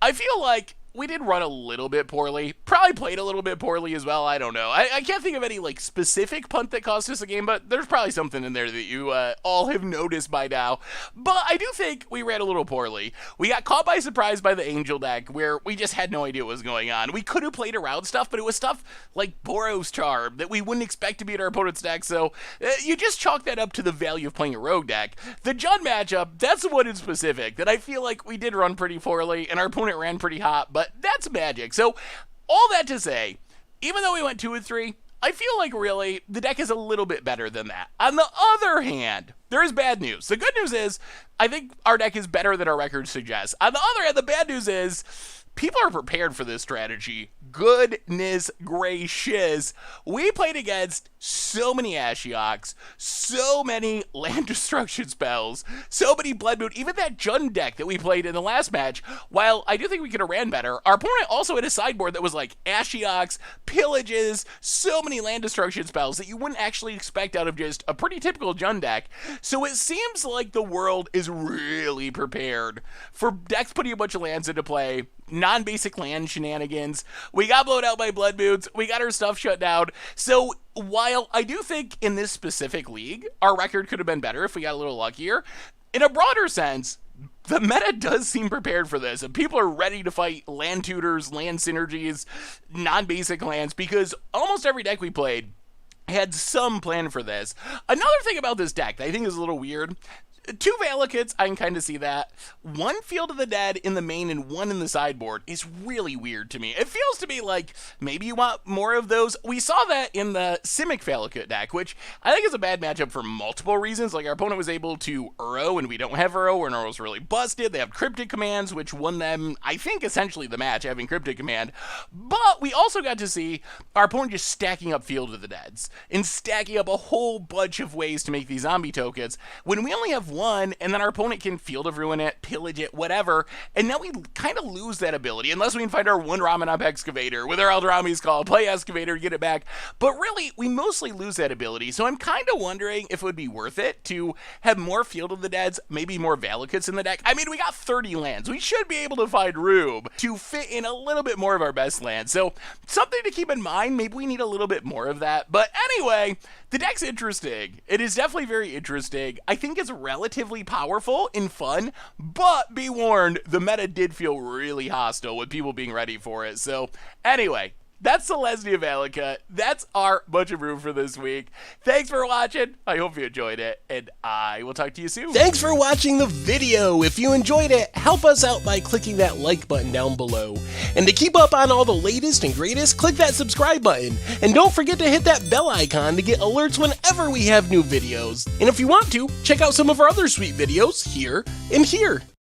I feel like we did run a little bit poorly. Probably played a little bit poorly as well. I don't know. I can't think of any like specific punt that cost us a game, but there's probably something in there that you all have noticed by now. But I do think we ran a little poorly. We got caught by surprise by the Angel deck where we just had no idea what was going on. We could have played around stuff, but it was stuff like Boros Charm that we wouldn't expect to be in our opponent's deck. So you just chalk that up to the value of playing a rogue deck. The Jund matchup, that's the one in specific that I feel like we did run pretty poorly and our opponent ran pretty hot, but that's Magic. So all that to say, even though we went 2-3, I feel like really the deck is a little bit better than that. On the other hand, there is bad news. The good news is I think our deck is better than our record suggests. On the other hand, the bad news is people are prepared for this strategy. Goodness gracious. We played against so many Ashioks, so many land destruction spells, so many Blood Moon, even that Jund deck that we played in the last match. While I do think we could have ran better, our opponent also had a sideboard that was like Ashioks, Pillages, so many land destruction spells that you wouldn't actually expect out of just a pretty typical Jund deck. So it seems like the world is really prepared for decks putting a bunch of lands into play, non-basic land shenanigans. We got blown out by Blood Moons. We got our stuff shut down. So while I do think in this specific league, our record could have been better if we got a little luckier, in a broader sense, the meta does seem prepared for this, and people are ready to fight land tutors, land synergies, non-basic lands, because almost every deck we played had some plan for this. Another thing about this deck that I think is a little weird, 2 Valakuts, I can kind of see that. 1 Field of the Dead in the main and 1 in the sideboard is really weird to me. It feels to me like maybe you want more of those. We saw that in the Simic Valakut deck, which I think is a bad matchup for multiple reasons. Like our opponent was able to Uro, and we don't have Uro, and Uro's really busted. They have Cryptic Commands, which won them, I think, essentially the match, having Cryptic Command. But we also got to see our opponent just stacking up Field of the Deads and stacking up a whole bunch of ways to make these zombie tokens when we only have 1, and then our opponent can Field of Ruin it, pillage it, whatever, and now we kind of lose that ability unless we can find our 1 Ramanop Excavator with our Eldrami's Call, play Excavator, get it back. But really, we mostly lose that ability, so I'm kind of wondering if it would be worth it to have more Field of the Deads, maybe more Valakuts in the deck. I mean, we got 30 lands. We should be able to find room to fit in a little bit more of our best lands, so something to keep in mind. Maybe we need a little bit more of that. But anyway, the deck's interesting. It is definitely very interesting. I think it's relatively powerful and fun, but be warned, the meta did feel really hostile with people being ready for it. So anyway, that's Selesnya Valakut. That's our bunch of room for this week. Thanks for watching. I hope you enjoyed it, and I will talk to you soon. Thanks for watching the video. If you enjoyed it, help us out by clicking that like button down below. And to keep up on all the latest and greatest, click that subscribe button. And don't forget to hit that bell icon to get alerts whenever we have new videos. And if you want to, check out some of our other sweet videos here and here.